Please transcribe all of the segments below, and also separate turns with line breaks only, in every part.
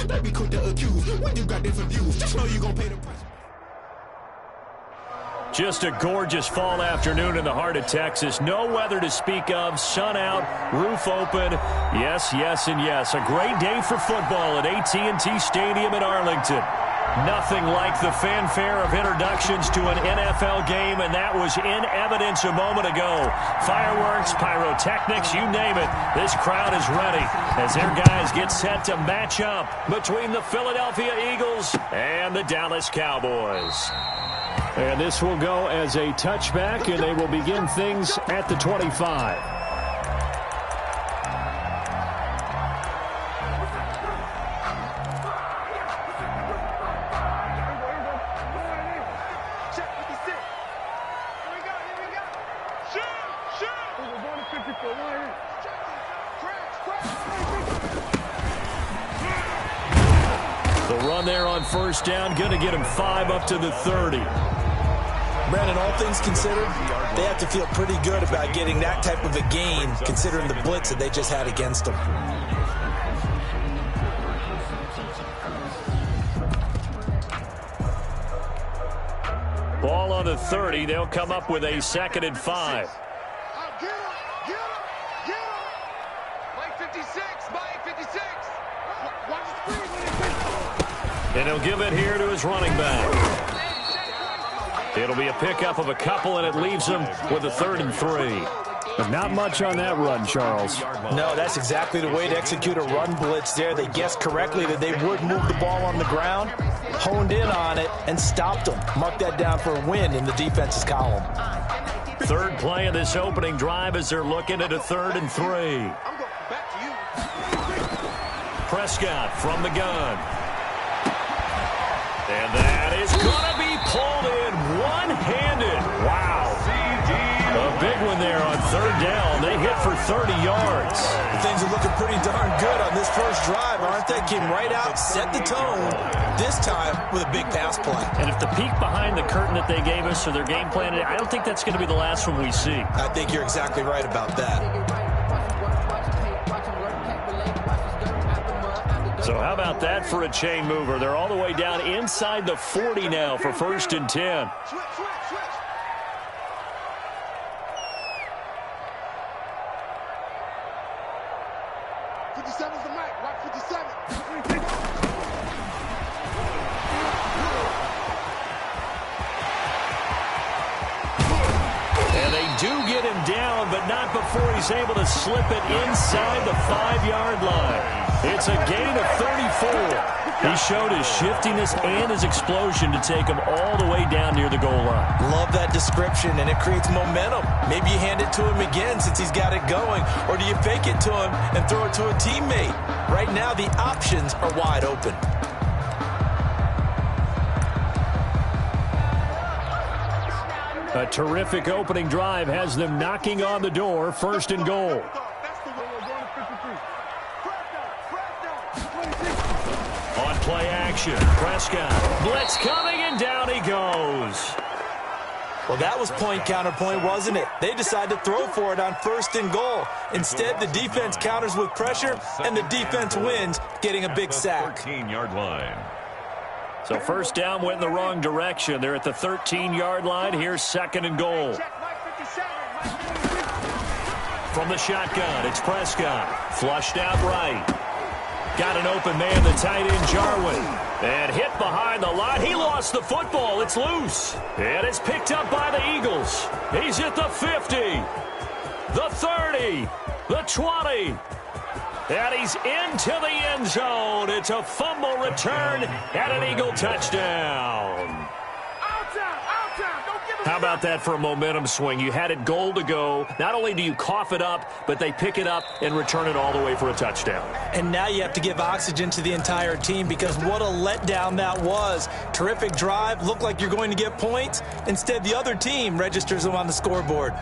They be quick to accuse when you got different views. Just know you gon' pay the price.
Just a gorgeous fall afternoon in the heart of Texas. No weather to speak of. Sun out, roof open. Yes, yes, and yes. A great day for football at AT&T Stadium in Arlington. Nothing like the fanfare of introductions to an NFL game, and that was in evidence a moment ago. Fireworks, pyrotechnics, you name it. This crowd is ready as their guys get set to match up between the Philadelphia Eagles and the Dallas Cowboys. And this will go as a touchback, and they will begin things at the 25. The run there on first down, going to get him 5 up to the 30.
Brandon, all things considered, they have to feel pretty good about getting that type of a gain, considering the blitz that they just had against them.
Ball on the 30. They'll come up with a 2nd and 5. And he'll give it here to his running back. It'll be a pickup of a couple, and it leaves him with a 3rd and 3.
But not much on that run, Charles.
No, that's exactly the way to execute a run blitz there. They guessed correctly that they would move the ball on the ground, honed in on it, and stopped them. Mark that down for a win in the defense's column.
Third play of this opening drive as they're looking at a 3rd and 3. Prescott from the gun. And that is going to be pulled in one-handed. Wow. A big one there on 3rd down. They hit for 30 yards.
Things are looking pretty darn good on this first drive, aren't they? Came right out, set the tone, this time with a big pass play.
And if the peek behind the curtain that they gave us or their game plan, I don't think that's going to be the last one we see.
I think you're exactly right about that.
So how about that for a chain mover? They're all the way down inside the 40 now for 1st and 10. And they do get him down, but not before he's able to slip it inside the 5-yard line. It's a gain of 34. He showed his shiftiness and his explosion to take him all the way down near the goal line.
Love that description, and it creates momentum. Maybe you hand it to him again since he's got it going, or do you fake it to him and throw it to a teammate? Right now, the options are wide open.
A terrific opening drive has them knocking on the door, 1st and goal. On play action, Prescott. Blitz coming, and down he goes.
Well, that was point counterpoint, wasn't it? They decided to throw for it on 1st and goal. Instead, the defense counters with pressure, and the defense wins, getting a big sack.
13-yard line.
So 1st down went in the wrong direction. They're at the 13-yard line. Here's 2nd and goal. From the shotgun, it's Prescott. Flushed out right. Got an open man, the tight end, Jarwin. And hit behind the line. He lost the football. It's loose. And it's picked up by the Eagles. He's at the 50, the 30, the 20. And he's into the end zone. It's a fumble return and an Eagle touchdown. How about that for a momentum swing? You had it goal to go. Not only do you cough it up, but they pick it up and return it all the way for a touchdown.
And now you have to give oxygen to the entire team because what a letdown that was. Terrific drive. Looked like you're going to get points. Instead, the other team registers them on the scoreboard.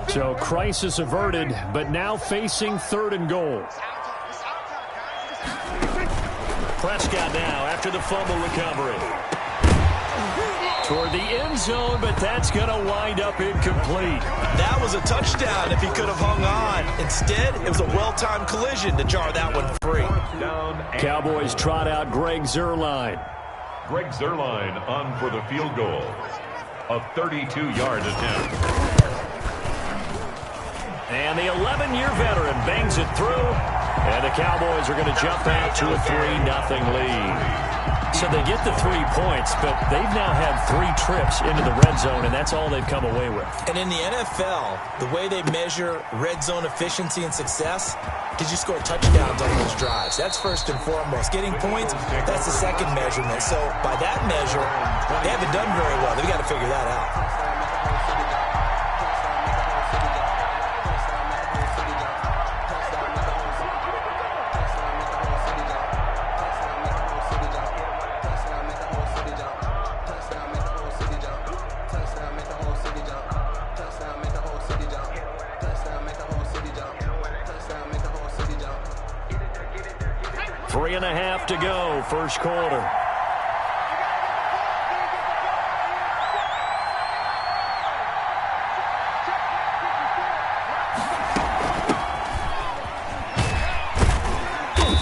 So crisis averted, but now facing 3rd and goal.
Prescott now after the fumble recovery. toward the end zone, but that's going to wind up incomplete.
That was a touchdown if he could have hung on. Instead, it was a well-timed collision to jar that one free.
Cowboys trot out Greg Zuerlein.
Greg Zuerlein on for the field goal. A 32-yard attempt.
And the 11-year veteran bangs it through. And the Cowboys are going to jump out to a 3-0 lead. So they get the 3 points, but they've now had 3 trips into the red zone, and that's all they've come away with.
And in the NFL, the way they measure red zone efficiency and success, did you score touchdowns on those drives? That's first and foremost. Getting points, that's the second measurement. So by that measure, they haven't done very well. They've got to figure that out.
3.5 to go, first quarter.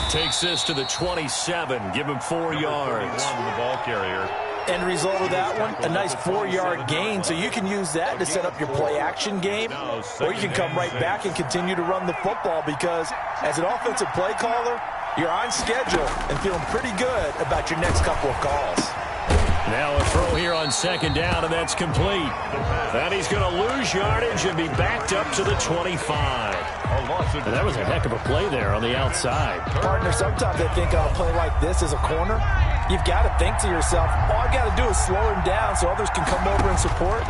Takes this to the 27. Give him 4 yards.
The ball carrier.
End result of that one, a nice 4-yard gain. So you can use that to set up your play-action game, or you can come right back and continue to run the football because as an offensive play caller, you're on schedule and feeling pretty good about your next couple of calls.
Now a throw here on second down, and that's complete. And he's going to lose yardage and be backed up to the 25. And that was a heck of a play there on the outside.
Partner, sometimes I think on a play like this as a corner, you've got to think to yourself, all I've got to do is slow him down so others can come over and support.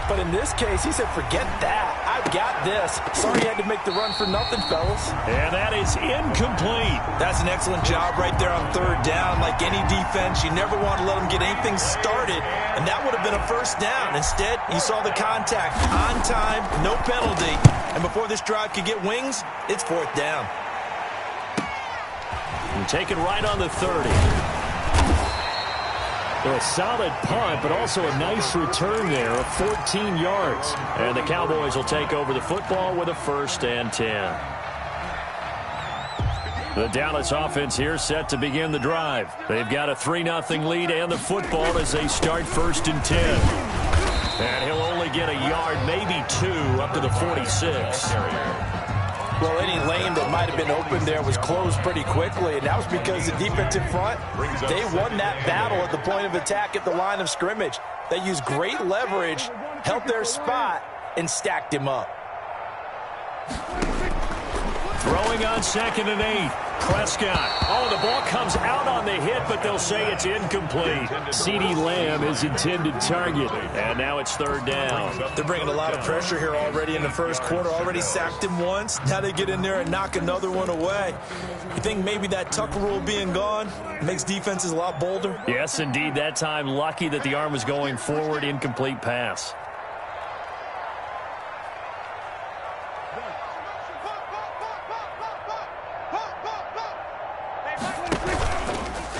But in this case, he said, forget that. I've got this. Sorry you had to make the run for nothing, fellas.
And that is incomplete.
That's an excellent job right there on third down. Like any defense, you never want to let them get anything started, and that would have been a first down. Instead, you saw the contact on time, no penalty, and before this drive could get wings, it's fourth down.
And taken right on the 30. A solid punt, but also a nice return there of 14 yards. And the Cowboys will take over the football with a 1st and 10. The Dallas offense here set to begin the drive. They've got a 3-0 lead and the football as they start 1st and 10. And he'll only get a yard, maybe 2, up to the 46.
Well, any lane that might have been open there was closed pretty quickly, and that was because the defensive front, they won that battle at the point of attack at the line of scrimmage. They used great leverage, held their spot, and stacked him up.
Throwing on 2nd and 8. Prescott. Oh, the ball comes out on the hit, but they'll say it's incomplete. CeeDee Lamb is intended target. And now it's 3rd down.
They're bringing a lot of pressure here already in the first quarter. Already sacked him once. Now they get in there and knock another one away. You think maybe that tuck rule being gone makes defenses a lot bolder?
Yes, indeed. That time, lucky that the arm was going forward. Incomplete pass.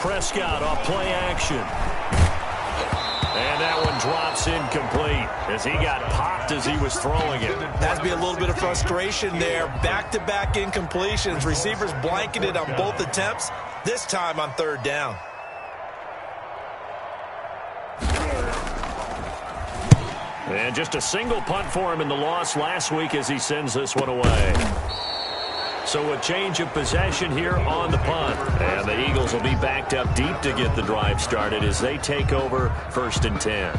Prescott off play action. And that one drops incomplete as he got popped as he was throwing it.
Has to be a little bit of frustration there. Back-to-back incompletions. Receivers blanketed on both attempts, this time on 3rd down.
And just a single punt for him in the loss last week as he sends this one away. So a change of possession here on the punt. And the Eagles will be backed up deep to get the drive started as they take over 1st and 10.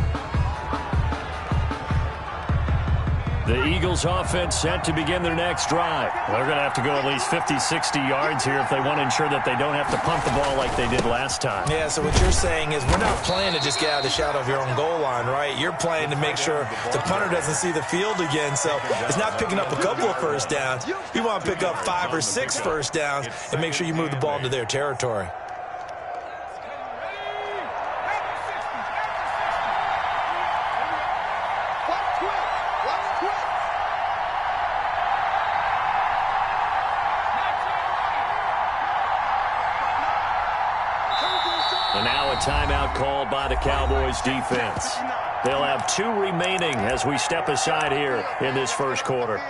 The Eagles offense set to begin their next drive. They're going to have to go at least 50, 60 yards here if they want to ensure that they don't have to punt the ball like they did last time.
Yeah, so what you're saying is we're not playing to just get out of the shadow of your own goal line, right? You're playing to make sure the punter doesn't see the field again. So it's not picking up a couple of first downs. You want to pick up 5 or 6 first downs and make sure you move the ball into their territory.
And now a timeout called by the Cowboys defense. They'll have 2 remaining as we step aside here in this first quarter.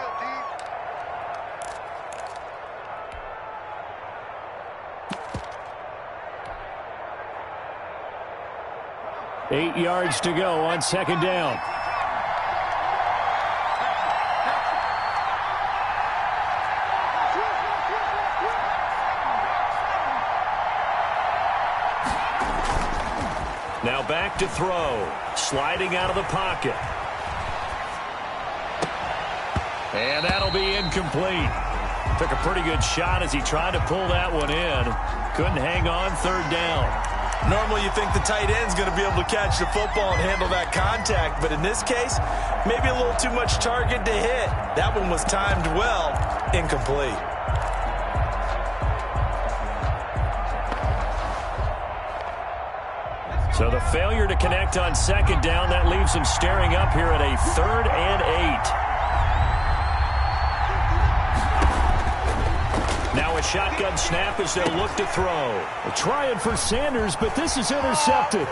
Eight yards to go on second down.
Now back to throw. Sliding out of the pocket. And that'll be incomplete. Took a pretty good shot as he tried to pull that one in. Couldn't hang on third down.
Normally you think the tight end's going to be able to catch the football and handle that contact, but in this case, maybe a little too much target to hit. That one was timed well. Incomplete.
So the failure to connect on second down, that leaves him staring up here at a 3rd and 8. Now a shotgun snap as they'll look to throw.
Trying for Sanders, but this is intercepted.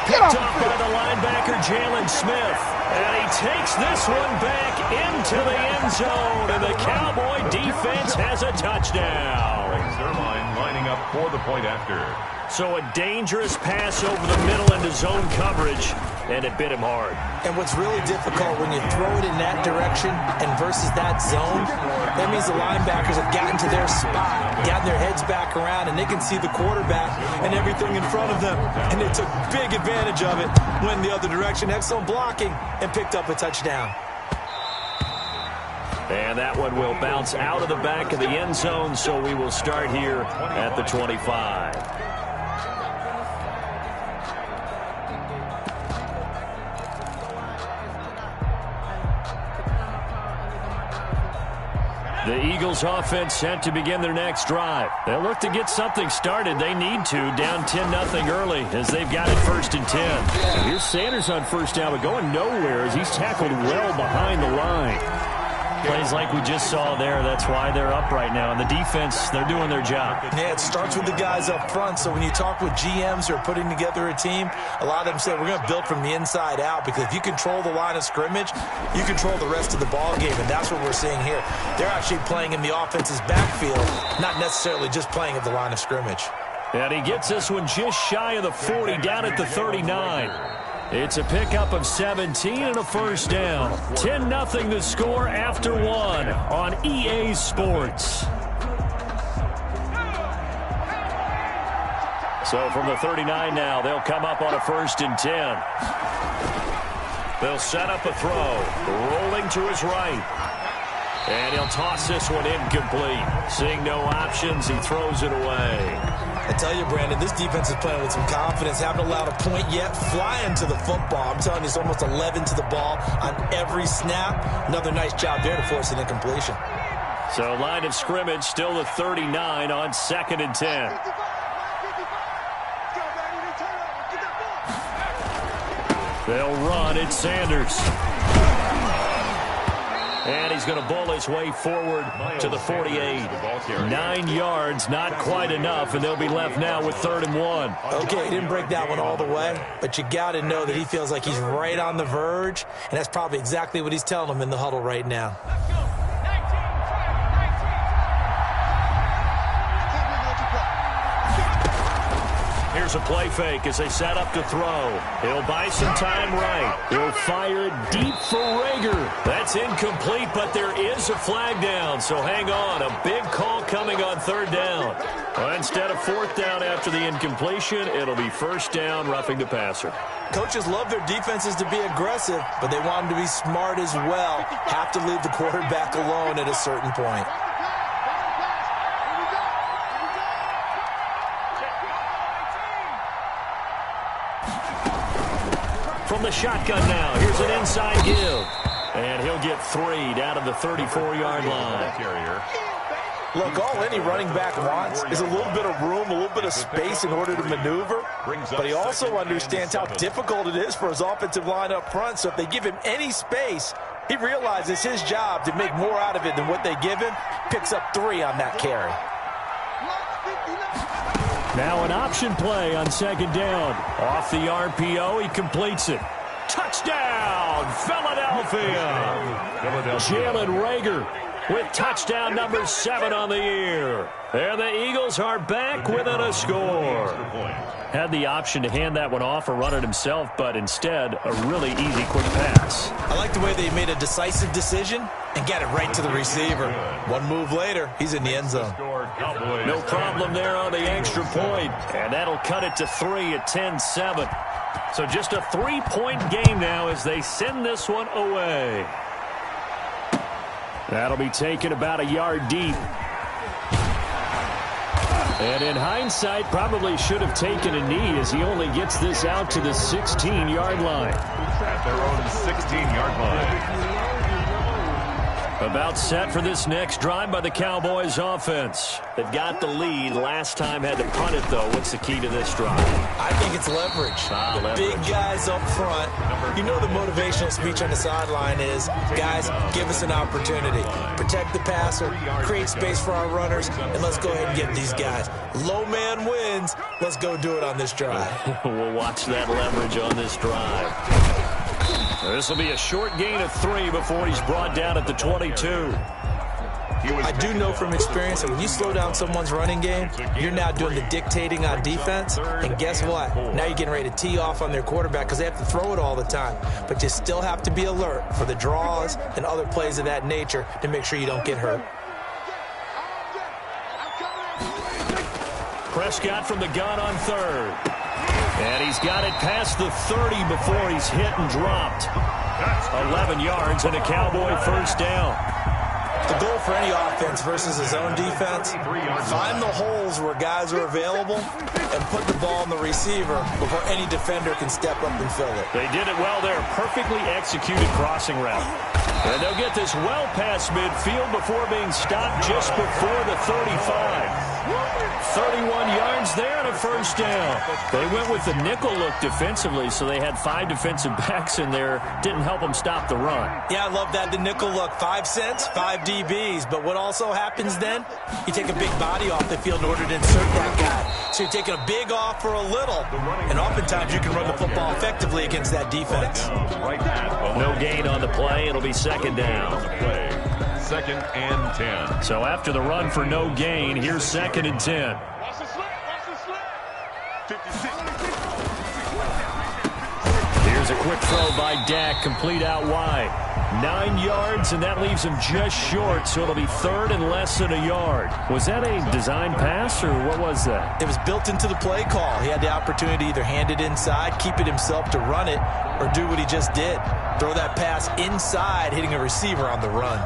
Picked off by the linebacker, Jalen Smith. And he takes this one back into the end zone. And the Cowboy defense has a touchdown.
Zerline lining up for the point after.
So a dangerous pass over the middle into zone coverage, and it bit him hard.
And what's really difficult when you throw it in that direction and versus that zone, that means the linebackers have gotten to their spot, gotten their heads back around, and they can see the quarterback and everything in front of them. And they took big advantage of it, went the other direction, excellent blocking, and picked up a touchdown.
And that one will bounce out of the back of the end zone, so we will start here at the 25. The Eagles offense set to begin their next drive. They'll look to get something started. They need to, down 10-0 early as they've got it 1st and 10.
And here's Sanders on first down, but going nowhere as he's tackled well behind the line.
Plays like we just saw there. That's why they're up right now. And the defense, they're doing their job.
Yeah, it starts with the guys up front. So when you talk with GMs who are putting together a team, a lot of them say we're going to build from the inside out, because if you control the line of scrimmage, you control the rest of the ball game, and that's what we're seeing here. They're actually playing in the offense's backfield, not necessarily just playing at the line of scrimmage.
And he gets this one just shy of the 40, down at the 39. It's a pickup of 17 and a first down. 10-0 the score after 1 on EA Sports. So from the 39 now, they'll come up on a 1st and 10. They'll set up a throw, rolling to his right. And he'll toss this one incomplete. Seeing no options, he throws it away.
I tell you, Brandon, this defense is playing with some confidence. Haven't allowed a point yet. Flying to the football. I'm telling you, it's almost 11 to the ball on every snap. Another nice job there to force an incompletion.
So line of scrimmage still the 39 on 2nd and 10. They'll run. It's Sanders. And he's going to bull his way forward to the 48. 9 yards, not quite enough, and they'll be left now with 3rd and 1.
Okay, he didn't break that one all the way, but you got to know that he feels like he's right on the verge, and that's probably exactly what he's telling them in the huddle right now.
Here's a play fake as they set up to throw. He'll buy some time right. He'll fire it deep for Rager. That's incomplete, but there is a flag down, so hang on. A big call coming on 3rd down. Well, instead of 4th down after the incompletion, it'll be 1st down, roughing the passer.
Coaches love their defenses to be aggressive, but they want them to be smart as well. Have to leave the quarterback alone at a certain point.
From the shotgun now, here's an inside give. And he'll get 3 down to the 34-yard line.
Look, all any running back wants is a little bit of room, a little bit of space in order to maneuver. But he also understands how difficult it is for his offensive line up front. So if they give him any space, he realizes his job to make more out of it than what they give him. Picks up 3 on that carry.
Now an option play on second down. Off the RPO, he completes it. Touchdown, Philadelphia. Jalen Reagor with touchdown number 7 on the year. And the Eagles are back within a score. Had the option to hand that one off or run it himself, but instead, a really easy, quick pass.
I like the way they made a decisive decision and got it right to the receiver. One move later, he's in the end zone.
No problem there on the extra point, and that'll cut it to 3 at 10-7. So just a 3-point game now as they send this one away. That'll be taken about a yard deep. And in hindsight, probably should have taken a knee as he only gets this out to the 16-yard line.
At their own 16-yard line.
About set for this next drive by the Cowboys offense. They've got the lead. Last time had to punt it, though. What's the key to this drive?
I think it's leverage.
Leverage.
Big guys up front. You know the motivational speech on the sideline is, guys, give us an opportunity. Protect the passer, create space for our runners, and let's go ahead and get these guys. Low man wins. Let's go do it on this drive.
We'll watch that leverage on this drive. This will be a short gain of 3 before he's brought down at the 22.
I do know from experience that when you slow down someone's running game, you're now doing the dictating on defense. And guess what? Now you're getting ready to tee off on their quarterback because they have to throw it all the time. But you still have to be alert for the draws and other plays of that nature to make sure you don't get hurt.
Prescott from the gun on third. And he's got it past the 30 before he's hit and dropped. 11 yards and a Cowboy first down.
The goal for any offense versus his own defense, find the holes where guys are available and put the ball in the receiver before any defender can step up and fill it.
They did it well there. Perfectly executed crossing route. And they'll get this well past midfield before being stopped just before the 35. 31 yards there and a first down. They went with the nickel look defensively, so they had 5 defensive backs in there. Didn't help them stop the run.
Yeah, I love that, the nickel look. 5 cents, 5 DBs. But what also happens then? You take a big body off the field in order to insert that guy. So you're taking a big off for a little. And oftentimes you can run the football effectively against that defense.
No gain on the play. It'll be second down.
2nd and 10.
So after the run for no gain, here's 2nd and 10. Here's a quick throw by Dak, complete out wide. 9 yards, and that leaves him just short, so it'll be 3rd and less than a yard. Was that a design pass, or what was that?
It was built into the play call. He had the opportunity to either hand it inside, keep it himself to run it, or do what he just did. Throw that pass inside, hitting a receiver on the run.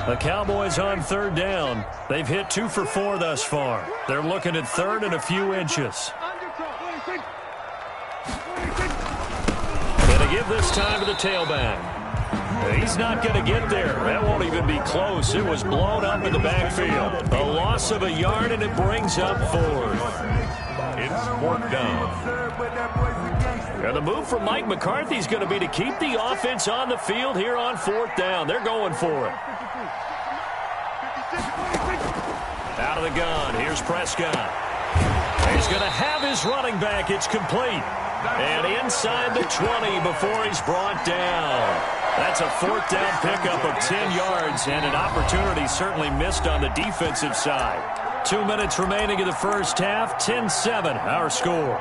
The Cowboys on 3rd down. They've hit 2 for 4 thus far. They're looking at 3rd and a few inches. Going to give this time to the tailback. He's not going to get there. That won't even be close. It was blown up in the backfield. A loss of a yard, and it brings up 4th.
It's 4th down.
And the move from Mike McCarthy is going to be to keep the offense on the field here on 4th down. They're going for it. Out of the gun, here's Prescott. He's going to have his running back. It's complete. And inside the 20 before he's brought down. That's a 4th down pickup of 10 yards and an opportunity certainly missed on the defensive side. 2 minutes remaining in the first half. 10-7, our score.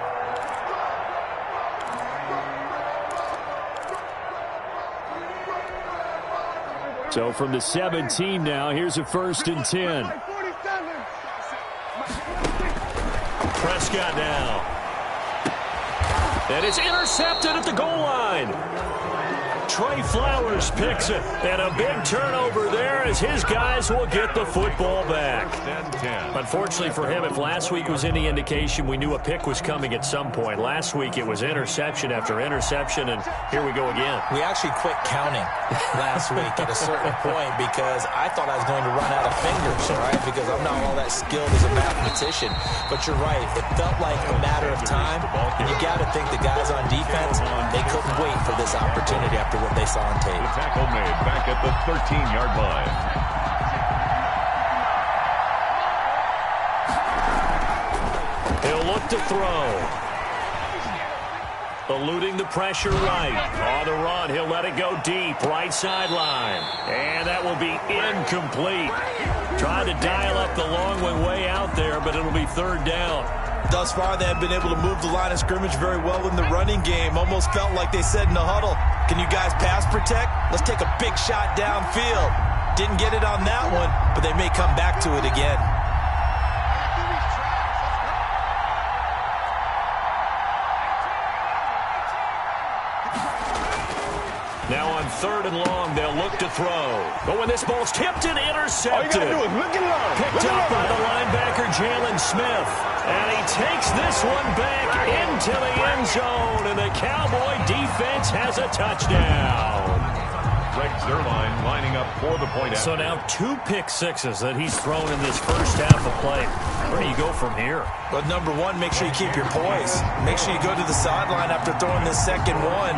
So from the 17 now, here's a 1st and 10. Prescott now. And it's intercepted at the goal line. Trey Flowers picks it. And a big turnover there as his guys will get the football back. Unfortunately for him, if last week was any indication, we knew a pick was coming at some point. Last week it was interception after interception, and here we go again.
We actually quit counting last week at a certain point because I thought I was going to run out of fingers, right? Because I'm not all that skilled as a mathematician. But you're right. It felt like a matter of time. And you got to think the guys on defense, they couldn't wait for this opportunity after what they saw on tape.
The tackle made back at the 13-yard line.
He'll look to throw. Eluding the pressure right. On the run, he'll let it go deep. Right sideline. And that will be incomplete. Trying to dial up the long one way out there, but it'll be third down.
Thus far, they have been able to move the line of scrimmage very well in the running game. Almost felt like they said in the huddle, can you guys pass protect? Let's take a big shot downfield. Didn't get it on that one, but they may come back to it again.
Now on third and long, they'll look to throw. But when this ball's tipped and intercepted.
All you gotta do is look it long.
Picked up by the linebacker, Jalen Smith. And he takes this one back into the end zone. And the Cowboy defense has a touchdown.
Greg Zuerlein lining up for the point.
So now 2 pick sixes that he's thrown in this first half of play. Where do you go from here?
But number one, make sure you keep your poise. Make sure you go to the sideline after throwing this second one,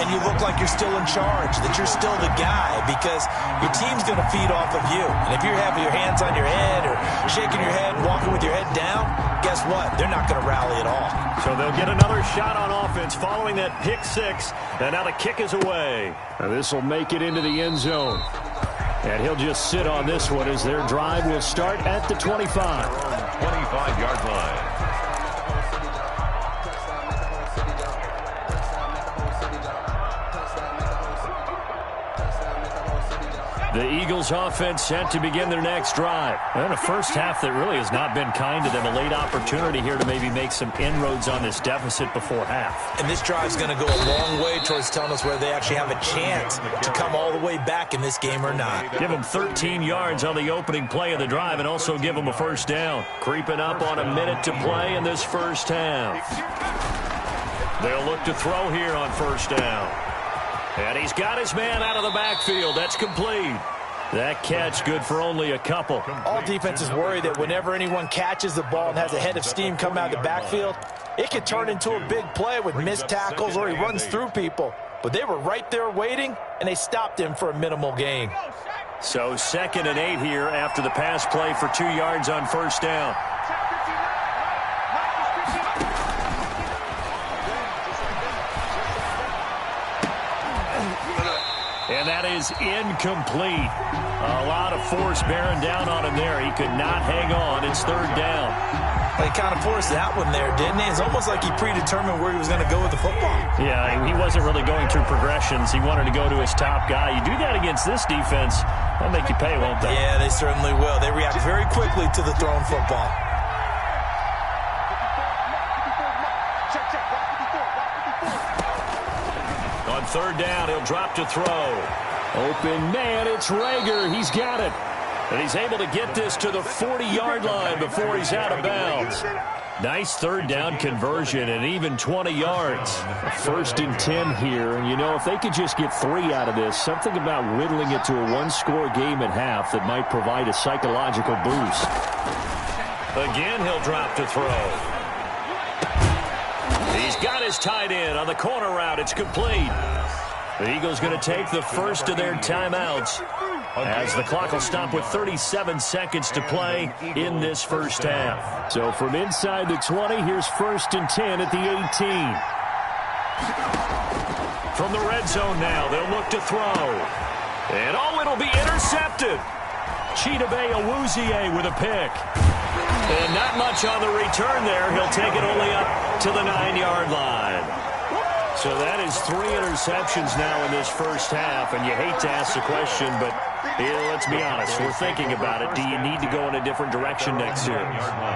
and you look like you're still in charge, that you're still the guy, because your team's going to feed off of you. And if you're having your hands on your head or shaking your head, walking with your head down, guess what? They're not going to rally at all.
So they'll get another shot on offense following that pick six, and now the kick is away. And this will make it into the end zone. And he'll just sit on this one as their drive will start at the 25.
25-yard line.
The Eagles offense set to begin their next drive. And a first half that really has not been kind to them. A late opportunity here to maybe make some inroads on this deficit before half.
And this drive's going to go a long way towards telling us whether they actually have a chance to come all the way back in this game or not.
Give them 13 yards on the opening play of the drive and also give them a first down. Creeping up on a minute to play in this first half. They'll look to throw here on first down. And he's got his man out of the backfield. That's complete. That catch good for only a couple.
All defenses worry that whenever anyone catches the ball and has a head of steam come out of the backfield, it could turn into a big play with missed tackles or he runs through people. But they were right there waiting, and they stopped him for a minimal gain.
So 2nd and 8 here after the pass play for 2 yards on first down. And that is incomplete. A lot of force bearing down on him there. He could not hang on. It's third down.
Well, he kind of forced that one there, didn't he? It's almost like he predetermined where he was going to go with the football.
Yeah, he wasn't really going through progressions. He wanted to go to his top guy. You do that against this defense, they'll make you pay, won't they?
Yeah, they certainly will. They react very quickly to the thrown football.
On third down, he'll drop to throw. Open man, it's Rager. He's got it. And he's able to get this to the 40-yard line before he's out of bounds. Nice third down conversion and even 20 yards. 1st and 10 here. And, you know, if they could just get 3 out of this, something about whittling it to a one-score game at half that might provide a psychological boost. Again, he'll drop to throw. He's got his tight end on the corner route. It's complete. The Eagles going to take the first of their timeouts as the clock will stop with 37 seconds to play in this first half. So from inside the 20, here's 1st and 10 at the 18. From the red zone now, they'll look to throw. And oh, it'll be intercepted. Chidobe Awuzie with a pick. And not much on the return there. He'll take it only up to the 9-yard line. So that is 3 interceptions now in this first half. And you hate to ask the question, but let's be honest. We're thinking about it. Do you need to go in a different direction next year?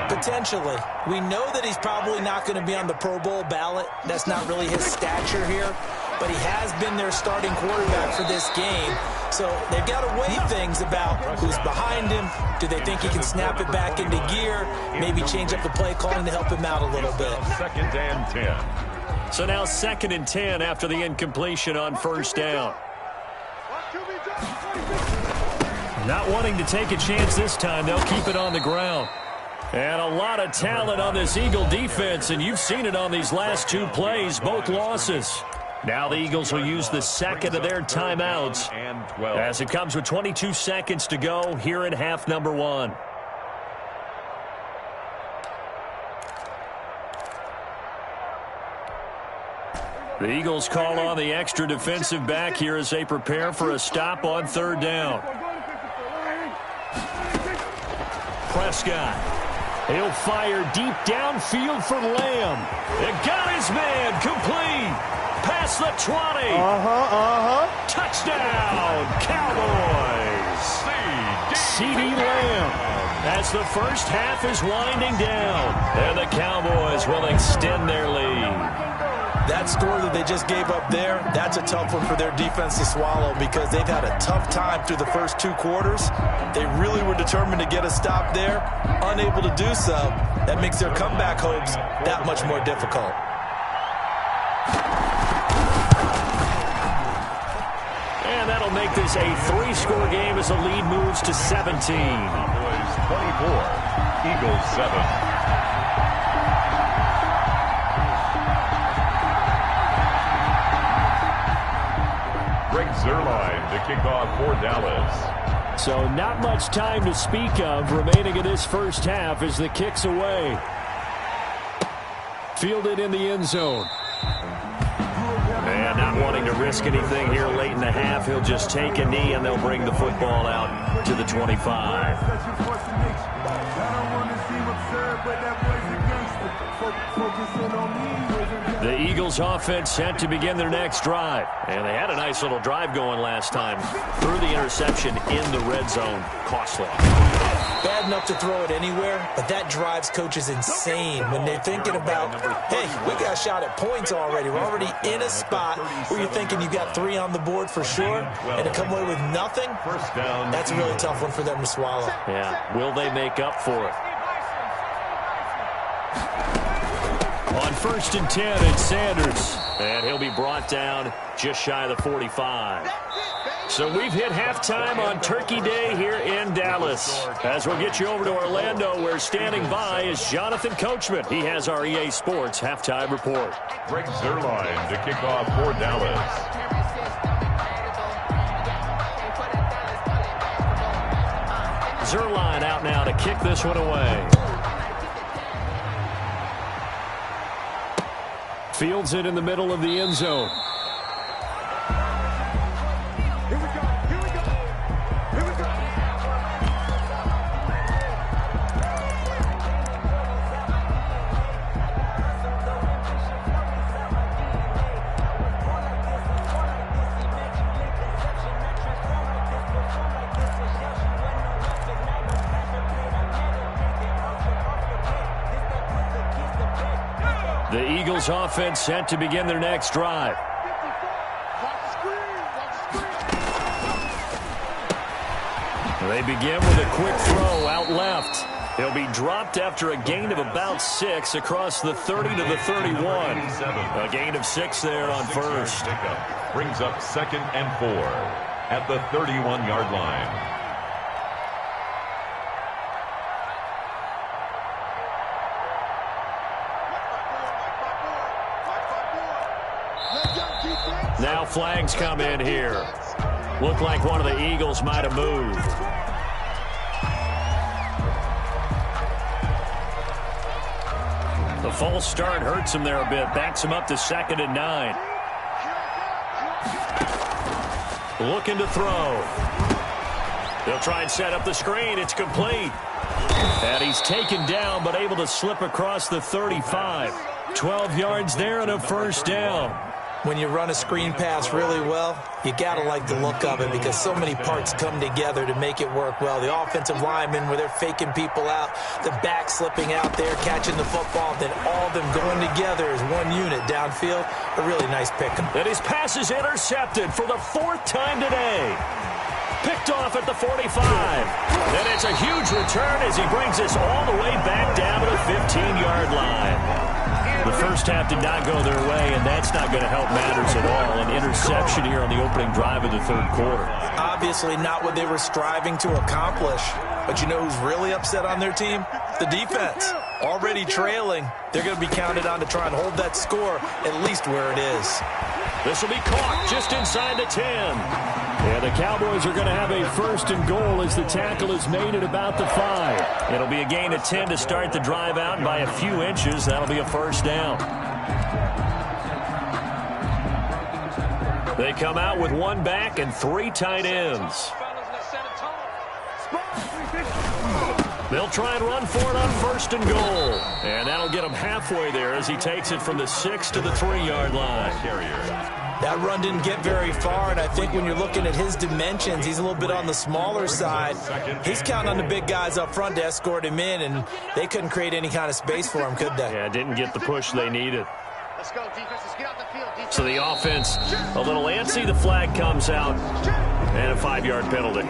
Potentially. We know that he's probably not going to be on the Pro Bowl ballot. That's not really his stature here. But he has been their starting quarterback for this game. So they've got to weigh things about who's behind him. Do they think he can snap it back into gear? Maybe change up the play calling to help him out a little bit.
2nd and 10.
So now 2nd and 10 after the incompletion on first down. Not wanting to take a chance this time, they'll keep it on the ground. And a lot of talent on this Eagle defense, and you've seen it on these last 2 plays, both losses. Now the Eagles will use the 2nd of their timeouts as it comes with 22 seconds to go here in half number 1. The Eagles call on the extra defensive back here as they prepare for a stop on third down. Prescott. He'll fire deep downfield for Lamb. It got his man complete. Past the 20. Touchdown, Cowboys. C.D. Lamb. As the first half is winding down, and the Cowboys will extend their lead.
That score that they just gave up there, that's a tough one for their defense to swallow because they've had a tough time through the first 2 quarters. They really were determined to get a stop there, unable to do so. That makes their comeback hopes that much more difficult.
And that'll make this a 3-score game as the lead moves to 17.
Cowboys 24, Eagles 7. Zerline to kick off for Dallas.
So not much time to speak of remaining in this first half as the kick's away. Fielded in the end zone. And not wanting to risk anything here late in the half, he'll just take a knee and they'll bring the football out to the 25. The Eagles offense set to begin their next drive. And they had a nice little drive going last time. Threw the interception in the red zone. Costly.
Bad enough to throw it anywhere, but that drives coaches insane when they're thinking about, hey, we got a shot at points already. We're already in a spot where you're thinking you got 3 on the board for sure, and to come away with nothing, that's a really tough one for them to swallow.
Yeah, will they make up for it? On 1st and 10, it's Sanders. And he'll be brought down just shy of the 45. So we've hit halftime on Turkey Day here in Dallas. As we'll get you over to Orlando, where standing by is Jonathan Coachman. He has our EA Sports halftime report.
Greg Zerline to kick off for Dallas.
Zerline out now to kick this one away. Fields it in the middle of the end zone. The Eagles offense set to begin their next drive. They begin with a quick throw out left. He'll be dropped after a gain of about 6 across the 30 to the 31. A gain of 6 there on first.
Brings up 2nd and 4 at the 31-yard line.
Now flags come in here. Looked like one of the Eagles might have moved. The false start hurts him there a bit. Backs him up to 2nd and 9. Looking to throw. They'll try and set up the screen. It's complete. And he's taken down but able to slip across the 35. 12 yards there and a first down.
When you run a screen pass really well, you got to like the look of it because so many parts come together to make it work well. The offensive linemen, where they're faking people out, the back slipping out there, catching the football, then all of them going together as one unit downfield. A really nice pick.
And his pass is intercepted for the 4th time today. Picked off at the 45. And it's a huge return as he brings us all the way back down to the 15-yard line. The first half did not go their way, and that's not going to help matters at all. An interception here on the opening drive of the 3rd quarter.
Obviously not what they were striving to accomplish. But you know who's really upset on their team? The defense. Already trailing. They're going to be counted on to try and hold that score at least where it is.
This will be caught just inside the 10. Yeah, the Cowboys are going to have a 1st and goal as the tackle is made at about the 5. It'll be a gain of 10 to start the drive out, and by a few inches, that'll be a first down. They come out with one back and 3 tight ends. They'll try and run for it on 1st and goal. And that'll get him halfway there as he takes it from the 6 to the 3-yard line.
That run didn't get very far, and I think when you're looking at his dimensions, he's a little bit on the smaller side. He's counting on the big guys up front to escort him in, and they couldn't create any kind of space for him, could they?
Yeah, didn't get the push they needed. Let's go, defense. Let's get out the field. Defense. So the offense a little antsy. The flag comes out, and a 5-yard penalty.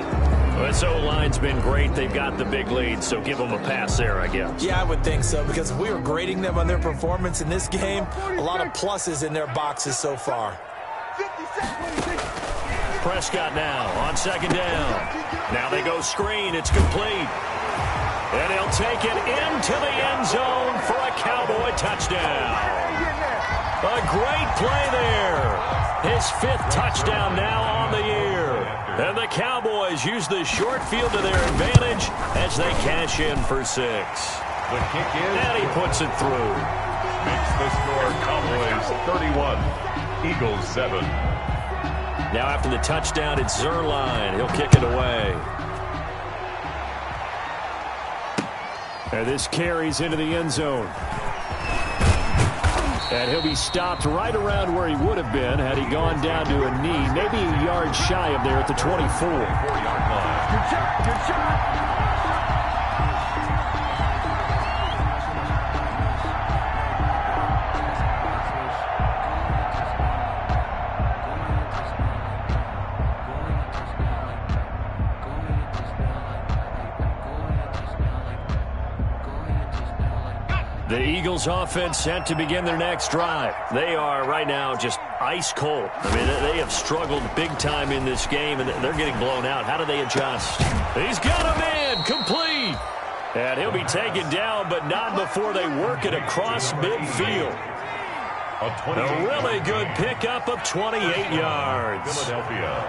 This O-line's been great. They've got the big lead, so give them a pass there, I guess.
Yeah, I would think so, because if we were grading them on their performance in this game, a lot of pluses in their boxes so far.
Prescott now on 2nd down. Now they go screen. It's complete. And he'll take it into the end zone for a Cowboy touchdown. A great play there. His 5th touchdown now on the year. And the Cowboys use the short field to their advantage as they cash in for 6.
The kick is.
And he puts it through.
Makes the score Cowboys 31, Eagles 7.
Now after the touchdown, it's Zerline. He'll kick it away. And this carries into the end zone. And he'll be stopped right around where he would have been had he gone down to a knee, maybe a yard shy of there at the 24.
4-yard line.
Good shot. Good shot.
The Eagles offense set to begin their next drive. They are right now just ice cold. I mean, they have struggled big time in this game, and they're getting blown out. How do they adjust? He's got a man complete. And he'll be taken down, but not before they work it across midfield. A really good pickup of 28 yards.
Philadelphia.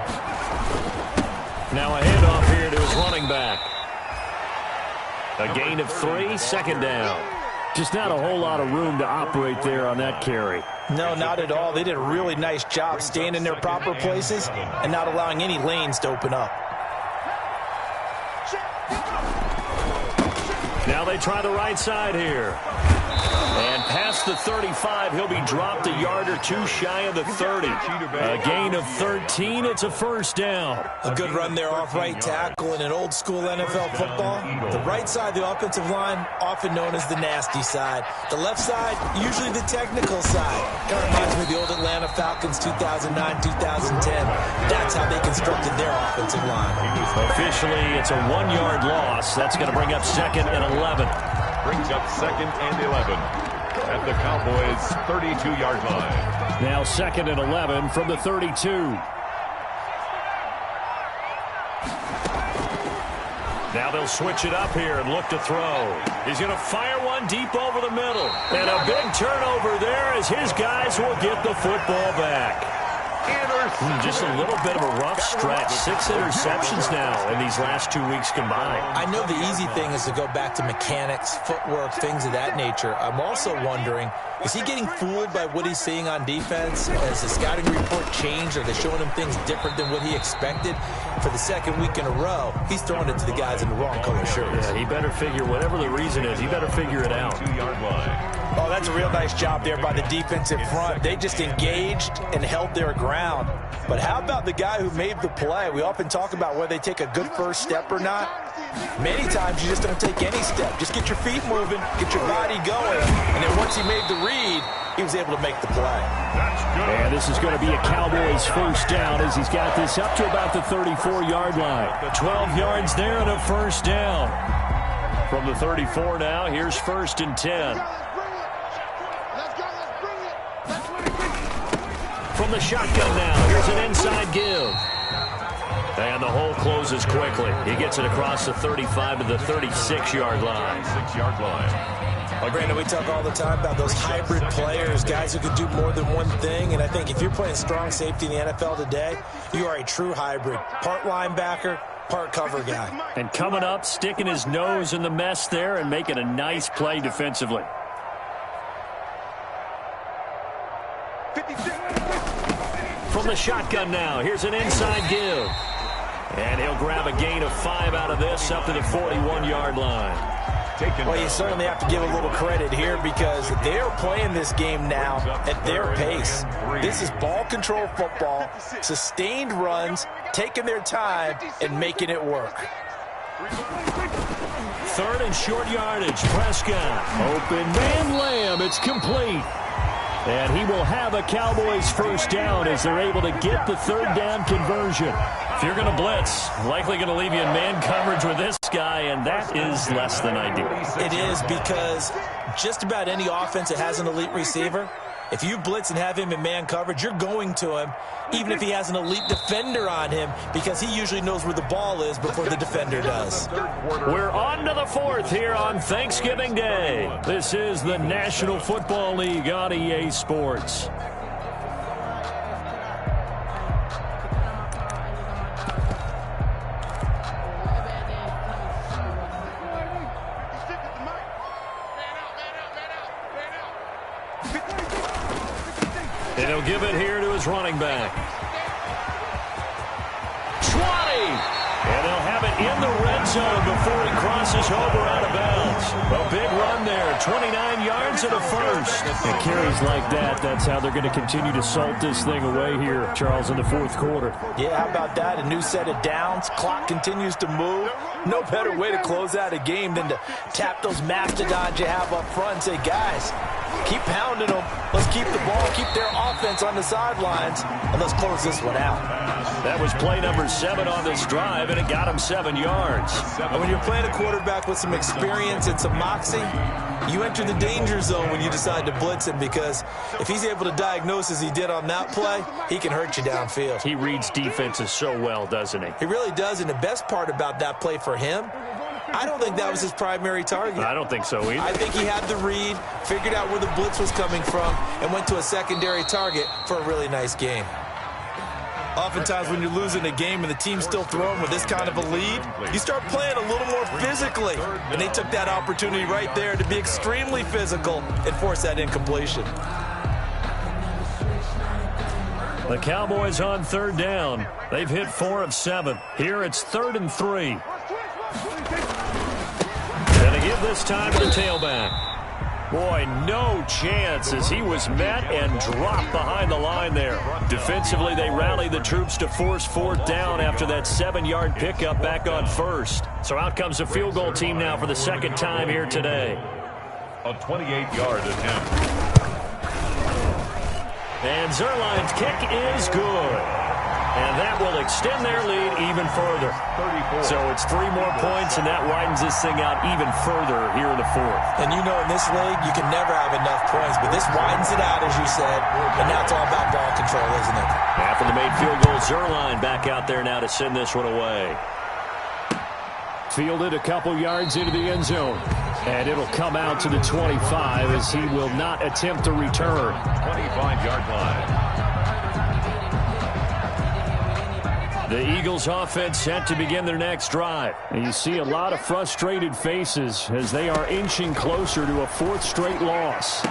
Now a handoff here to his running back. A gain of 3, 2nd down. Just not a whole lot of room to operate there on that carry.
No, not at all. They did a really nice job staying in their proper places and not allowing any lanes to open up.
Now they try the right side here. And past the 35, he'll be dropped a yard or 2 shy of the 30. A gain of 13, it's a 1st down.
A good run there off right tackle in an old school NFL football. The right side of the offensive line, often known as the nasty side. The left side, usually the technical side. Kind of reminds me of the old Atlanta Falcons 2009, 2010. That's how they constructed their offensive line.
Officially, it's a 1-yard loss. That's going to bring up 2nd and 11.
Brings up 2nd and 11 at the Cowboys' 32-yard line.
Now 2nd and 11 from the 32. Now they'll switch it up here and look to throw. He's going to fire one deep over the middle. And a big turnover there as his guys will get the football back. Just a little bit of a rough stretch. 6 interceptions now in these last 2 weeks combined.
I know the easy thing is to go back to mechanics, footwork, things of that nature. I'm also wondering, is he getting fooled by what he's seeing on defense? Has the scouting report changed? Are they showing him things different than what he expected? For the 2nd week in a row, he's throwing it to the guys in the wrong color shirts.
Yeah, he better figure, whatever the reason is, he better figure it out.
2-yard line.
Oh, that's a real nice job there by the defensive front. They just engaged and held their ground. But how about the guy who made the play? We often talk about whether they take a good first step or not. Many times you just don't take any step. Just get your feet moving, get your body going. And then once he made the read, he was able to make the play.
And this is going to be a Cowboys 1st down as he's got this up to about the 34-yard line. 12 yards there and a 1st down. From the 34 now, here's 1st and 10. From the shotgun now, here's an inside give. And the hole closes quickly. He gets it across the 35 to the 36-yard line.
6-yard line.
Brandon, we talk all the time about those hybrid players, guys who can do more than one thing. And I think if you're playing strong safety in the NFL today, you are a true hybrid. Part linebacker, part cover guy.
And coming up, sticking his nose in the mess there and making a nice play defensively.
56.
from the shotgun now. Here's an inside give. And he'll grab a gain of 5 out of this up to the 41-yard line.
Well, you certainly have to give a little credit here because they're playing this game now at their pace. This is ball control football, sustained runs, taking their time, and making it work.
3rd and short yardage. Prescott. Open man, Lamb. It's complete. And he will have a Cowboys first down as they're able to get the 3rd down conversion. If you're going to blitz, likely going to leave you in man coverage with this guy, and that is less than ideal.
It is because just about any offense that has an elite receiver, if you blitz and have him in man coverage, you're going to him, even if he has an elite defender on him, because he usually knows where the ball is before the defender does.
We're on to the 4th here on Thanksgiving Day. This is the National Football League on EA Sports. And he'll give it here to his running back. 20! And they'll have it in the red zone before he crosses over out of bounds. A big run there, 29 yards and a first. And carries like that, that's how they're going to continue to salt this thing away here, Charles, in the 4th quarter.
Yeah, how about that? A new set of downs. Clock continues to move. No better way to close out a game than to tap those mastodons you have up front and say, guys, keep pounding them. Let's keep the ball, keep their offense on the sidelines, and let's close this one out.
That was play number 7 on this drive, and it got him 7 yards.
And when you're playing a quarterback with some experience and some moxie, you enter the danger zone when you decide to blitz him, because if he's able to diagnose as he did on that play, he can hurt you downfield.
He reads defenses so well, doesn't he?
He really does, and the best part about that play for him, I don't think that was his primary target.
I don't think so either.
I think he had the read, figured out where the blitz was coming from, and went to a secondary target for a really nice game. Oftentimes when you're losing a game and the team's still throwing with this kind of a lead, you start playing a little more physically. And they took that opportunity right there to be extremely physical and force that incompletion.
The Cowboys on 3rd down. They've hit 4 of 7. Here it's 3rd and 3. And they give this time to the tailback. Boy, no chance as he was met and dropped behind the line there. Defensively, they rallied the troops to force 4th down after that 7-yard pickup back on 1st. So out comes the field goal team now for the 2nd time here today.
A 28-yard attempt.
And Zerline's kick is good. And that will extend their lead even further.
34.
So it's 3 more points, and that widens this thing out even further here in the 4th.
And you know, in this league, you can never have enough points, but this widens it out, as you said, and now it's all about ball control, isn't it?
After the made field goal, Zerline back out there now to send this one away. Fielded a couple yards into the end zone. And it'll come out to the 25 as he will not attempt to return.
25-yard line.
The Eagles offense set to begin their next drive. And you see a lot of frustrated faces as they are inching closer to a 4th straight loss.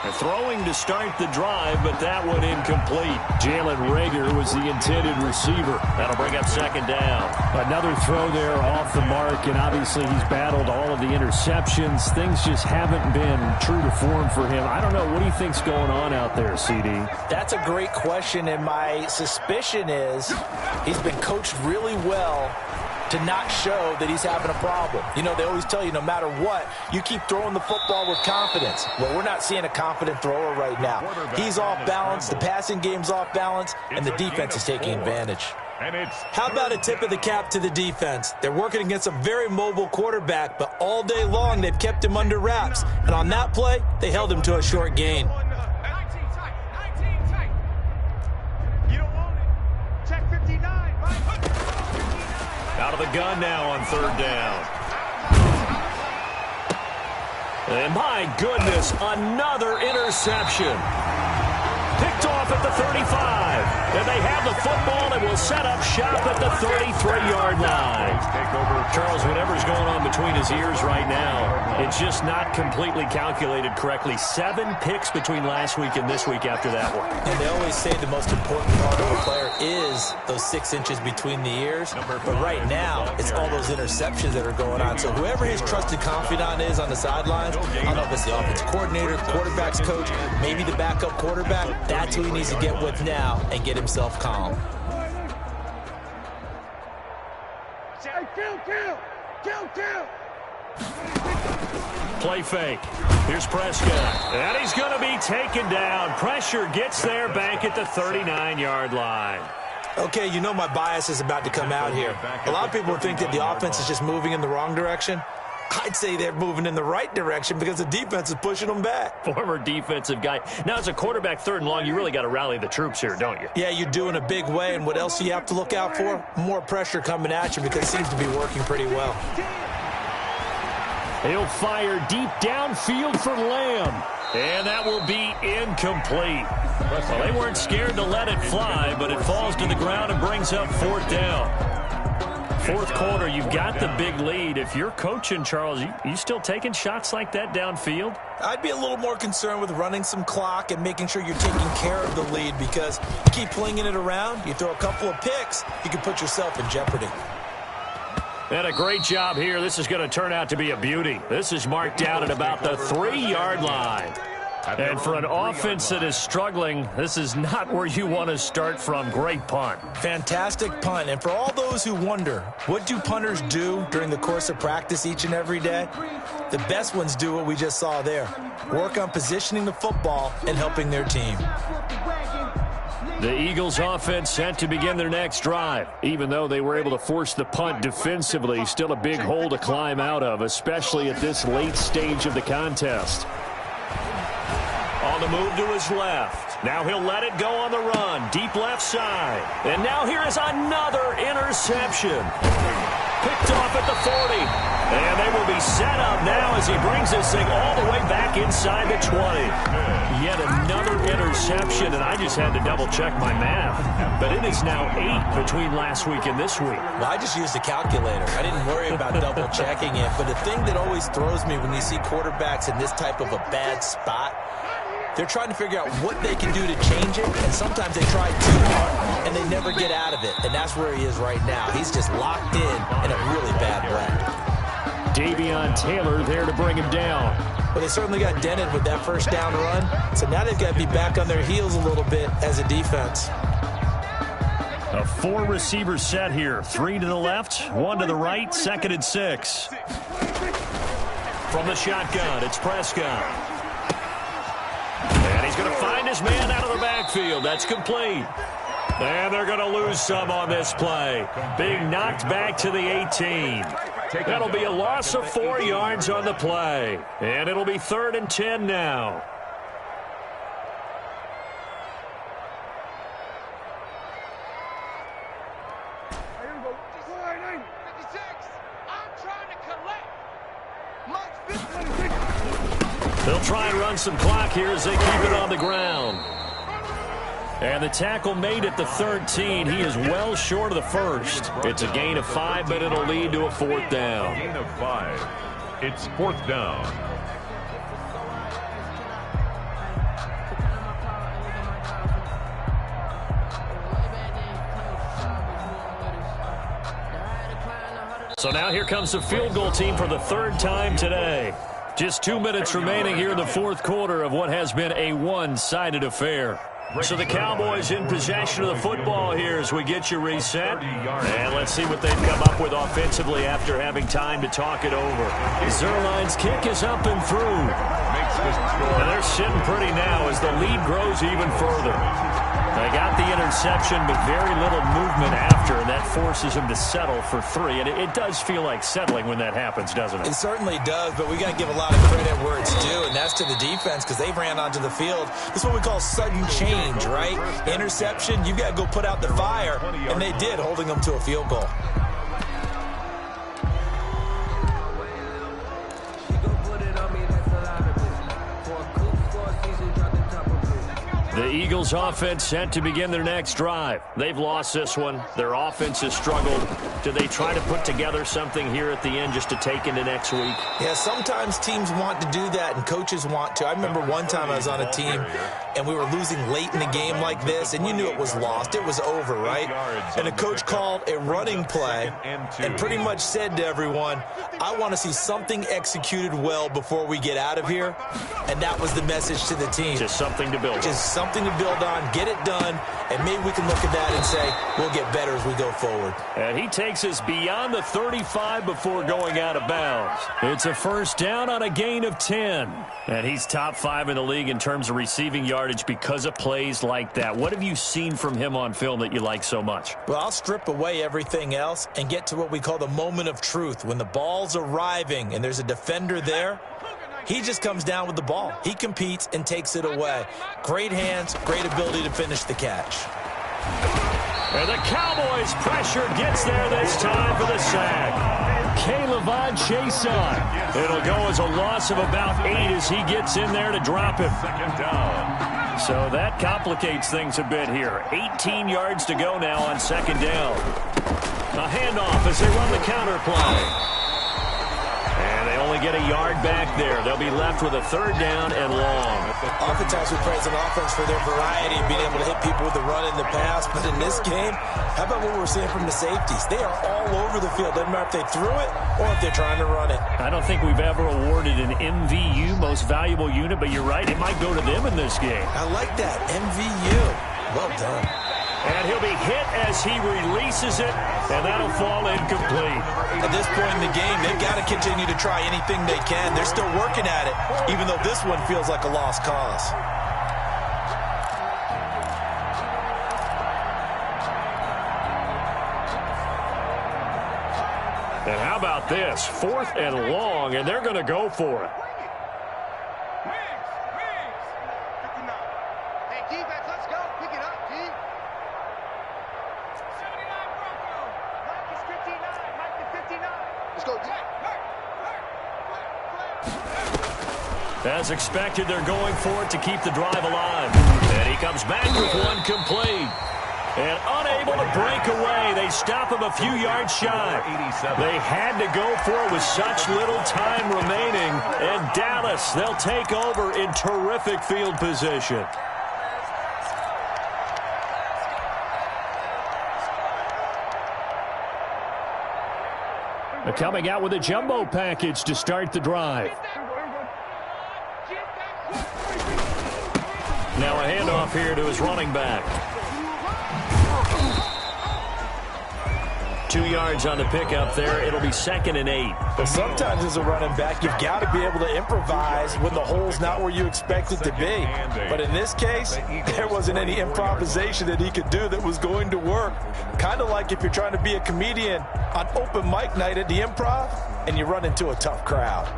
They're throwing to start the drive, but that one incomplete. Jalen Reagor was the intended receiver. That'll bring up 2nd down. Another throw there off the mark, and obviously he's battled all of the interceptions. Things just haven't been true to form for him. I don't know. What do you think's going on out there, CD?
That's a great question, and my suspicion is he's been coached really well to not show that he's having a problem. You know, they always tell you no matter what, you keep throwing the football with confidence. Well, we're not seeing a confident thrower right now. He's off balance, the passing game's off balance, and the defense is taking advantage. How about a tip of the cap to the defense? They're working against a very mobile quarterback, but all day long they've kept him under wraps. And on that play, they held him to a short gain.
Out of the gun now on 3rd down. And my goodness, another interception. Picked off at the 35. And they have the football and will set up shop at the 33-yard line. Charles, whatever's going on between his ears right now, it's just not completely calculated correctly. 7 picks between last week and this week after that one.
And they always say the most important part of a player is those 6 inches between the ears. But right now, it's all those interceptions that are going on. So whoever his trusted confidant is on the sidelines, I don't know if it's the offensive coordinator, quarterback's coach, maybe the backup quarterback, that's who he needs to get with now and get himself calm.
Play fake. Here's Prescott. And he's going to be taken down. Pressure gets there back at the 39-yard line.
Okay, you know my bias is about to come out here. A lot of people think that the offense is just moving in the wrong direction. I'd say they're moving in the right direction because the defense is pushing them back.
Former defensive guy. Now, as a quarterback, 3rd and long, you really got to rally the troops here, don't you?
Yeah, you do in a big way. And what else do you have to look out for? More pressure coming at you because it seems to be working pretty well.
He'll fire deep downfield for Lamb. And that will be incomplete. Well, they weren't scared to let it fly, but it falls to the ground and brings up 4th down. 4th quarter, you've got the big lead. If you're coaching, Charles, you still taking shots like that downfield?
I'd be a little more concerned with running some clock and making sure you're taking care of the lead because you keep flinging it around, you throw a couple of picks, you can put yourself in jeopardy.
And a great job here. This is going to turn out to be a beauty. This is marked down at about the 3-yard line. And for an offense that is struggling, this is not where you want to start from. Great punt.
Fantastic punt. And for all those who wonder, what do punters do during the course of practice each and every day? The best ones do what we just saw there. Work on positioning the football and helping their team.
The Eagles offense set to begin their next drive. Even though they were able to force the punt defensively, still a big hole to climb out of, especially at this late stage of the contest. On the move to his left. Now he'll let it go on the run. Deep left side. And now here is another interception. Picked off at the 40. And they will be set up now as he brings this thing all the way back inside the 20. Yet another interception, and I just had to double-check my math. But it is now 8 between last week and this week.
Well, I just used a calculator. I didn't worry about double-checking it. But the thing that always throws me when you see quarterbacks in this type of a bad spot, they're trying to figure out what they can do to change it, and sometimes they try too hard, and they never get out of it. And that's where he is right now. He's just locked in a really bad way.
Davion Taylor there to bring him down.
Well, they certainly got dented with that first down run, so now they've got to be back on their heels a little bit as a defense.
A 4-receiver set here. 3 to the left, 1 to the right, 2nd and 6. From the shotgun, it's Prescott. And he's going to find his man out of the backfield. That's complete. And they're going to lose some on this play. Being knocked back to the 18. That'll be a loss of 4 yards on the play. And it'll be 3rd and 10 now. They'll try and run some clock here as they keep it on the ground. And the tackle made at the 13. He is well short of the first. It's a gain of 5, but it'll lead to a 4th down.
Gain of 5. It's 4th down.
So now here comes the field goal team for the 3rd time today. Just 2 minutes remaining here in the 4th quarter of what has been a one-sided affair. So the Cowboys in possession of the football here as we get you reset. And let's see what they've come up with offensively after having time to talk it over. Zerline's kick is up and through. And they're sitting pretty now as the lead grows even further. They got the interception, but very little movement after, and that forces them to settle for 3. And it does feel like settling when that happens, doesn't it?
It certainly does, but we got to give a lot of credit where it's due, and that's to the defense because they ran onto the field. This is what we call sudden change, right? Interception, you've got to go put out the fire, and they did, holding them to a field goal.
The Eagles offense set to begin their next drive. They've lost this one. Their offense has struggled. Do they try to put together something here at the end just to take into next week?
Yeah, sometimes teams want to do that and coaches want to. I remember one time I was on a team and we were losing late in the game like this, and you knew it was lost. It was over, right? And the coach called a running play and pretty much said to everyone, I want to see something executed well before we get out of here. And that was the message to the team.
Just something to build on.
Just something to build on, get it done, and maybe we can look at that and say, we'll get better as we go forward.
And he takes us beyond the 35 before going out of bounds. It's a first down on a gain of 10. And he's top 5 in the league in terms of receiving yardage because of plays like that. What have you seen from him on film that you like so much?
Well, I'll strip away everything else and get to what we call the moment of truth. When the ball's arriving and there's a defender there, he just comes down with the ball. He competes and takes it away. Great hands, great ability to finish the catch.
And the Cowboys pressure gets there this time for the sack. Caleb Chason. It'll go as a loss of about 8 as he gets in there to drop him.
Second down.
So that complicates things a bit here. 18 yards to go now on second down. A handoff as they run the counter play. And they only get a yard back there. They'll be left with a third down and long.
Oftentimes we praise an offense for their variety of being able to hit people with the run and the pass. But in this game, how about what we're seeing from the safeties? They are all over the field. Doesn't matter if they threw it or if they're trying to run it.
I don't think we've ever awarded an MVU, most valuable unit, but you're right, it might go to them in this game.
I like that, MVU. Well done.
And he'll be hit as he releases it, and that'll fall incomplete.
At this point in the game, they've got to continue to try anything they can. They're still working at it, even though this one feels like a lost cause.
And how about this? 4th and long, and they're going to go for it. As expected, they're going for it to keep the drive alive. And he comes back with one complete. And unable to break away, they stop him a few yards shy. They had to go for it with such little time remaining. And Dallas, they'll take over in terrific field position. They're coming out with a jumbo package to start the drive. Now a handoff here to his running back. 2 yards on the pickup there. It'll be 2nd and 8.
But sometimes as a running back, you've got to be able to improvise when the hole's not where you expect it to be. But in this case, there wasn't any improvisation that he could do that was going to work. Kind of like if you're trying to be a comedian on open mic night at the Improv and you run into a tough crowd.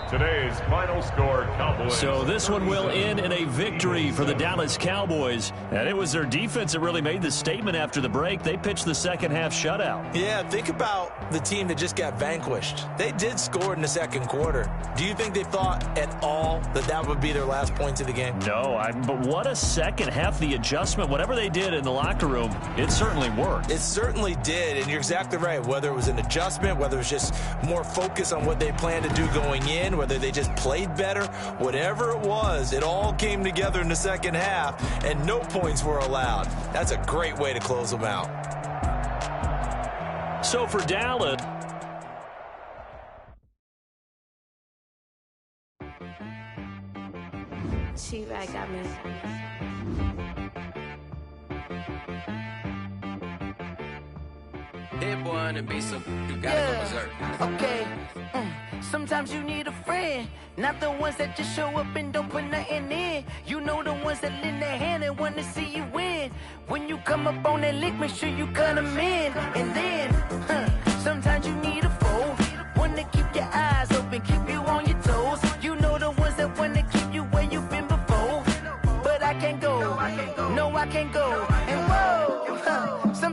Today's final score, Cowboys.
So this one will end in a victory for the Dallas Cowboys. And it was their defense that really made the statement after the break. They pitched the second half shutout.
Yeah, think about the team that just got vanquished. They did score in the second quarter. Do you think they thought at all that that would be their last points of the game?
No, but what a second half. The adjustment, whatever they did in the locker room, it certainly worked.
It certainly did, and you're exactly right. Whether it was an adjustment, whether it was just more focus on what they planned to do going in, whether they just played better, whatever it was, it all came together in the second half, and no points were allowed. That's a great way to close them out.
So for Dallas,
She-Rag got me.
Hit one and be some, you gotta go berserk.
Okay. Sometimes you need a friend, not the ones that just show up and don't put nothing in. You know the ones that lend their hand and want to see you win. When you come up on that lick, make sure you cut them in. And then, sometimes you need a foe, one to keep your eyes open, keep you on your toes. You know the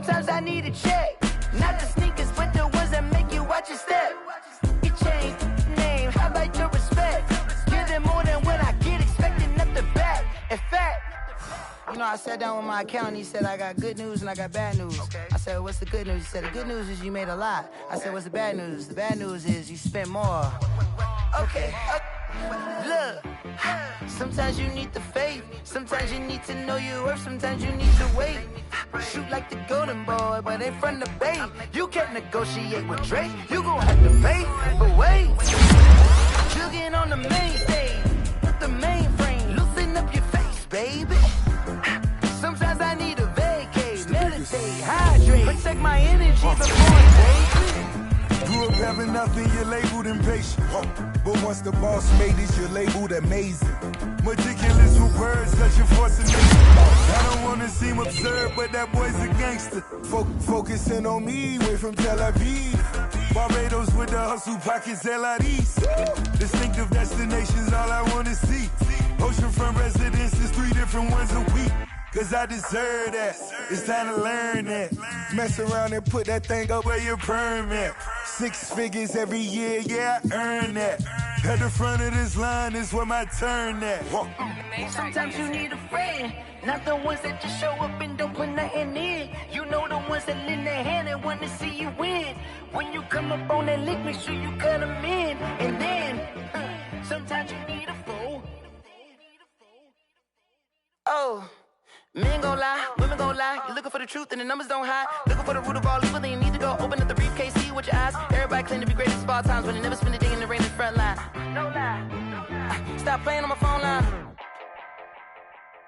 Sometimes I need a check. Not the sneakers, but the ones that make you watch your step. It changed name, how about your respect? Give them more than what I get, expecting nothing back. In fact, you know, I sat down with my accountant. He said, I got good news and I got bad news. Okay. I said, what's the good news? He said, the good news is you made a lot. I said, what's the bad news? The bad news is you spent more. Okay. Look, sometimes you need the faith. Sometimes you need to know your worth. Sometimes you need to wait. Shoot like the golden boy, but ain't from the bay. You can't negotiate with Drake. You gon' have to pay. But wait, jugging on the main stage, the mainframe, loosen up your face, baby. Sometimes I need a vacate, meditate, hydrate, protect my energy before I take it.
Grew up having nothing, you're labeled impatient. But once the boss made it, you're labeled amazing. Meticulous with words, such a fascination. I don't wanna seem absurd, but that boy's a gangster. Focusing on me, way from Tel Aviv. Barbados with the hustle pockets, LIDs. Distinctive destinations, all I wanna see. Oceanfront residences, 3 different ones a week. Cause I deserve that, it's time to learn that. Mess around and put that thing up where your perm at. 6 figures every year, yeah, I earn that. At the front of this line is where my turn at.
Sometimes you need a friend, not the ones that just show up and don't put nothing in. You know the ones that lend their hand and want to see you win. When you come up on that lick, make sure you cut them in. And then, sometimes you need a fool. Oh. Men gon' lie, women gon' lie. You're looking for the truth and the numbers don't hide. Looking for the root of all evil, then you need to go open up the briefcase, see with your eyes. Everybody claim to be greatest of all times, but they never spend a day in the rain in the front line. No lie. Stop playing on my phone line.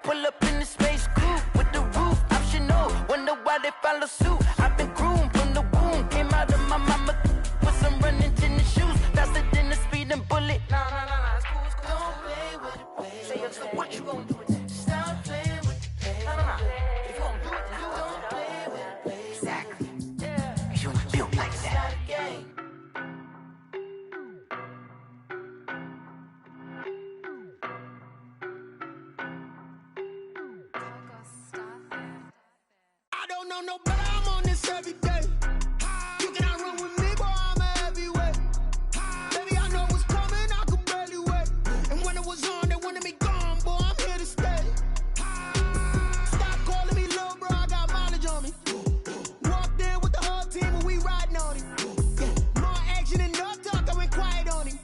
Pull up in the space coupe with the roof optional. Wonder why they follow suit. I've been groomed from the womb. Came out of my mama with some running tennis shoes. Faster than the speeding bullet. Nah, it's cool, it's cool. Don't play with it, baby. Say, so what you gon' do with it? Stop playing with it. No. If you won't do it, then you don't play with it, baby. Exactly. Yeah. You don't feel like that.
I don't know no better, I'm on this every day. You cannot run with me, boy, I'm a heavyweight. Baby, I know what's coming, I could barely wait. And when it was on, they wanted me gone, boy, I'm here to stay. Stop calling me little bro, I got mileage on me. Walked in with the whole team and we riding on him. Yeah, more action and no talk, I went quiet on him.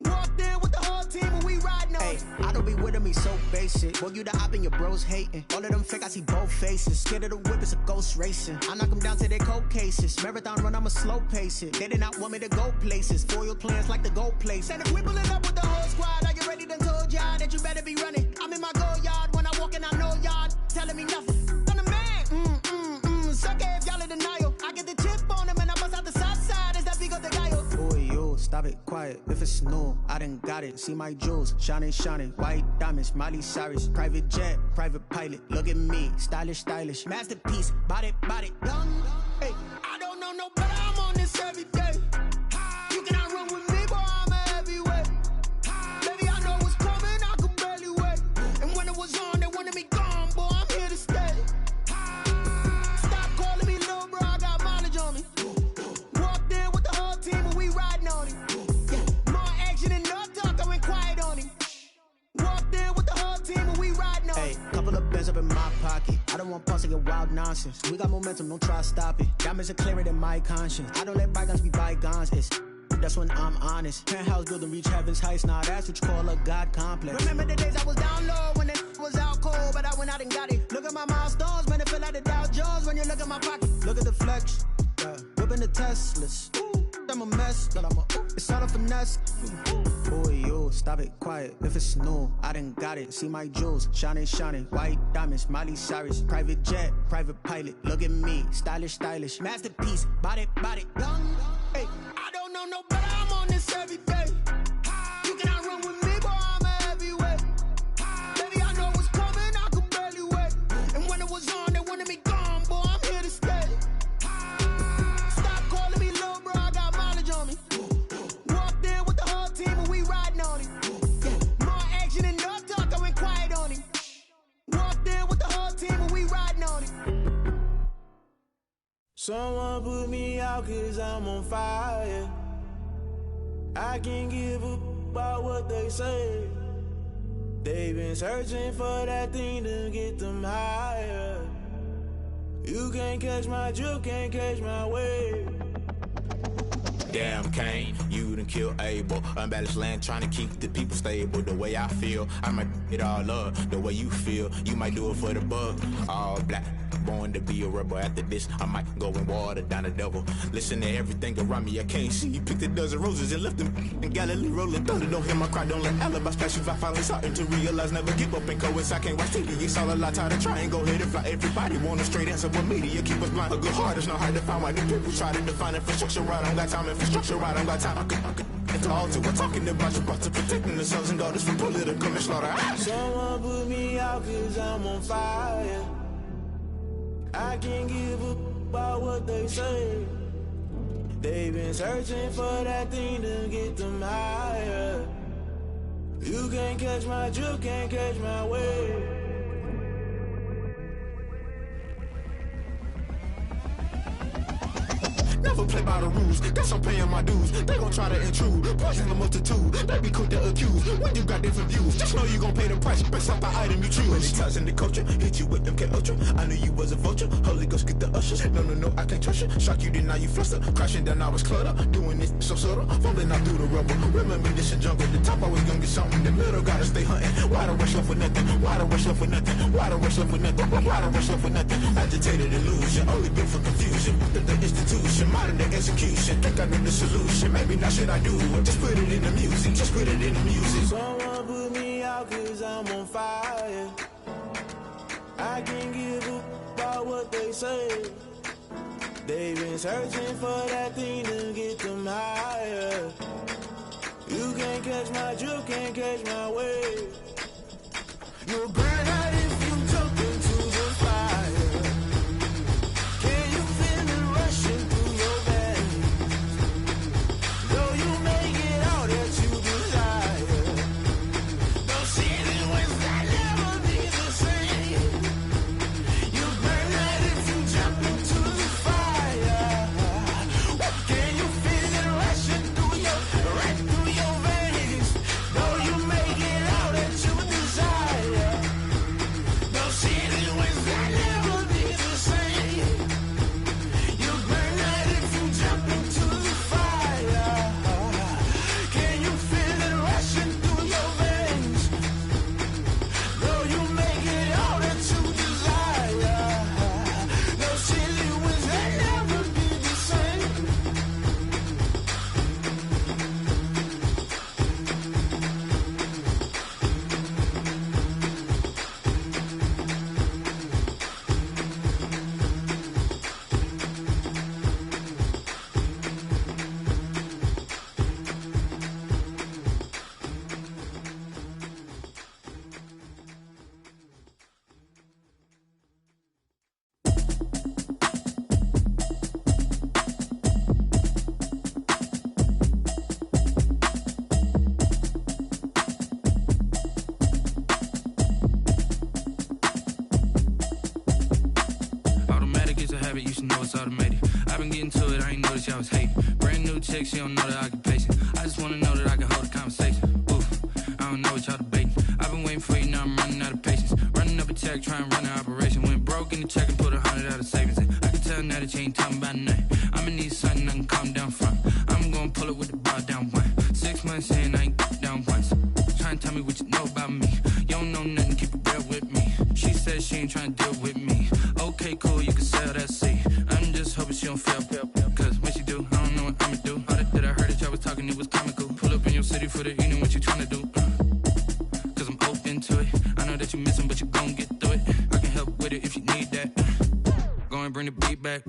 Walked in with the whole team and we riding on him.
I don't be with him, he's so basic. Boy, you the op and your bros hating. All of them fake, I see both faces. Scared of the whip, it's a ghost racing. I knock them down to their cold cases. Marathon run, I'ma slow pace it. They did not want me to go places. Foil plans like the gold place. And if we pulling up with the whole squad, are you ready to told y'all that you better be running? I'm in my go yard, when I walk in, I know y'all telling me nothing. I'm the man, suck it if y'all in denial. I get the chip on them and I bust out the south side. Is that big of the guy? Boy, yo, stop it, quiet. If it's new, I done got it. See my jewels, shining, white diamonds, Miley Cyrus, private jet, private pilot. Look at me, stylish, masterpiece, body, young.
Hey, I don't know no better, I'm on this every day. You cannot run with me, boy, I'm a heavyweight. Baby, I know what's coming, I could barely wait. And when it was on, they wanted me gone, boy, I'm here to stay. Stop calling me little bro, I got mileage on me. Walked in with the whole team and we riding on him. Yeah, more action and no talk, I went quiet on him. Walked in with the whole team and we riding on him.
Hey, couple of bands up in my pocket. I don't want pulse to get wild nonsense. We got momentum, don't try to stop it. Diamonds are clearer than my conscience. I don't let bygones be bygones. That's when I'm honest. Penthouse building reach heaven's heights. Now that's what you call a God complex.
Remember the days I was down low when it was out cold, but I went out and got it. Look at my milestones, man, it feel like the Dow Jones when you look at my pocket.
Look at the flex, whipping the Teslas. I'm a mess, but it's all a finesse. Boy, yo, stop it, quiet. If it's new, I done got it. See my jewels, shining, white diamonds, Miley Cyrus, private jet, private pilot. Look at me, stylish, masterpiece, body, young.
Hey, I don't know no better, I'm on this every day. You cannot run with me, boy, I'm a heavyweight. Baby, I know what's coming, I could barely wait. And when it was on, they wanted me gone, boy, I'm here to stay. Stop calling me little bro, I got mileage on me. Walked in with the whole team and we riding on him. Yeah, more action and no talk, I went quiet on him. Walked in with the whole team and we riding on him.
Someone put me out 'cause I'm on fire. I can't give a about what they say. They've been searching for that thing to get them higher. You can't catch my drift, can't catch my wave.
Damn, Kane, you done killed Abel. Unbalanced land, trying to keep the people stable. The way I feel, I might it all up. The way you feel, you might do it for the bug. All black, born to be a rebel. After this, I might go and water down the devil. Listen to everything around me, I can't see. You picked a dozen roses and left them in Galilee rolling thunder. Don't hear my cry, don't let alibis pass you. I finally starting to realize, never give up and coincide. I can't watch TV, it's all a lot. Tired of trying, go ahead and fly. Everybody want a straight answer, but media keep us blind. A good heart is not hard to find. Why the people try to define infrastructure right? I don't got time, infrastructure right, I don't got time. I could we're talking about you, about to protecting the sons and daughters from political manslaughter.
Someone put me out 'cause I'm on fire. I can't give a about what they say. They've been searching for that thing to get them higher. You can't catch my drift, can't catch my wave.
Never play by the rules, guess I'm paying my dues. They gon' try to intrude, poison the multitude. They be quick to accuse, when you got different views. Just know you gon' pay the price, based off the item you choose. Many times in the culture, hit you with them K-Ultra. I knew you was a vulture, Holy Ghost get the ushers. No, I can't trust you. Shock you, then now you fluster. Crashing down, I was cluttered. Doing this so subtle, falling out through the rubble. Remember this a jungle, the top always gonna get something. The middle gotta stay hunting. Why the rush left for nothing? Why the rush left for nothing? Why the rush left for nothing? Why the rush left for nothing? Agitated illusion, only built for confusion. The institution, modern day execution. Think I know the solution, maybe not should I do it. Just put it in the music, just put it in the music.
Someone put me out 'cause I'm on fire. I can't give a about what they say. They've been searching for that thing to get them higher. You can't catch my drift, can't catch my wave. You'll burn out if you jump into the fire. Can you feel it rushing through your veins? Though you make it all that you desire, those city winds that never be the same. You burn out if you jump into the fire. Can you feel it rushing through your veins? Though you make it all that you desire, those city winds that never be the same. You burn out if you jump into the fire. Can you feel it rushing through your veins? Though you make it all that you desire, those silly winds that never be the same.
Automatic is a habit, you should know it's automated. I've been getting to it, I ain't noticed y'all was hating. Brand new chick, she don't know the occupation. I just wanna know that I can hold a conversation. Oof, I don't know what y'all debating. I've been waiting for you, now I'm running out of patience. Running up a check, trying to run an operation. Went broke in the check and put 100 out of savings in. I can tell now that you ain't talking about nothing. I'ma need something I can calm down from. I'm gonna pull it with the bar down one. 6 months in, I ain't down once. Trying to tell me what you know about me. You don't know nothing, keep it real with me. She said she ain't trying to deal with me. Okay, cool, you can sell that seat. I'm just hoping she don't fail. Cause when she do, I don't know what I'ma do. All that I heard that y'all was talking, it was comical. Pull up in your city for the evening, what you trying to do? Cause I'm open to it. I know that you missing, but you gon' get through it. I can help with it if you need that. Go and bring the beat back.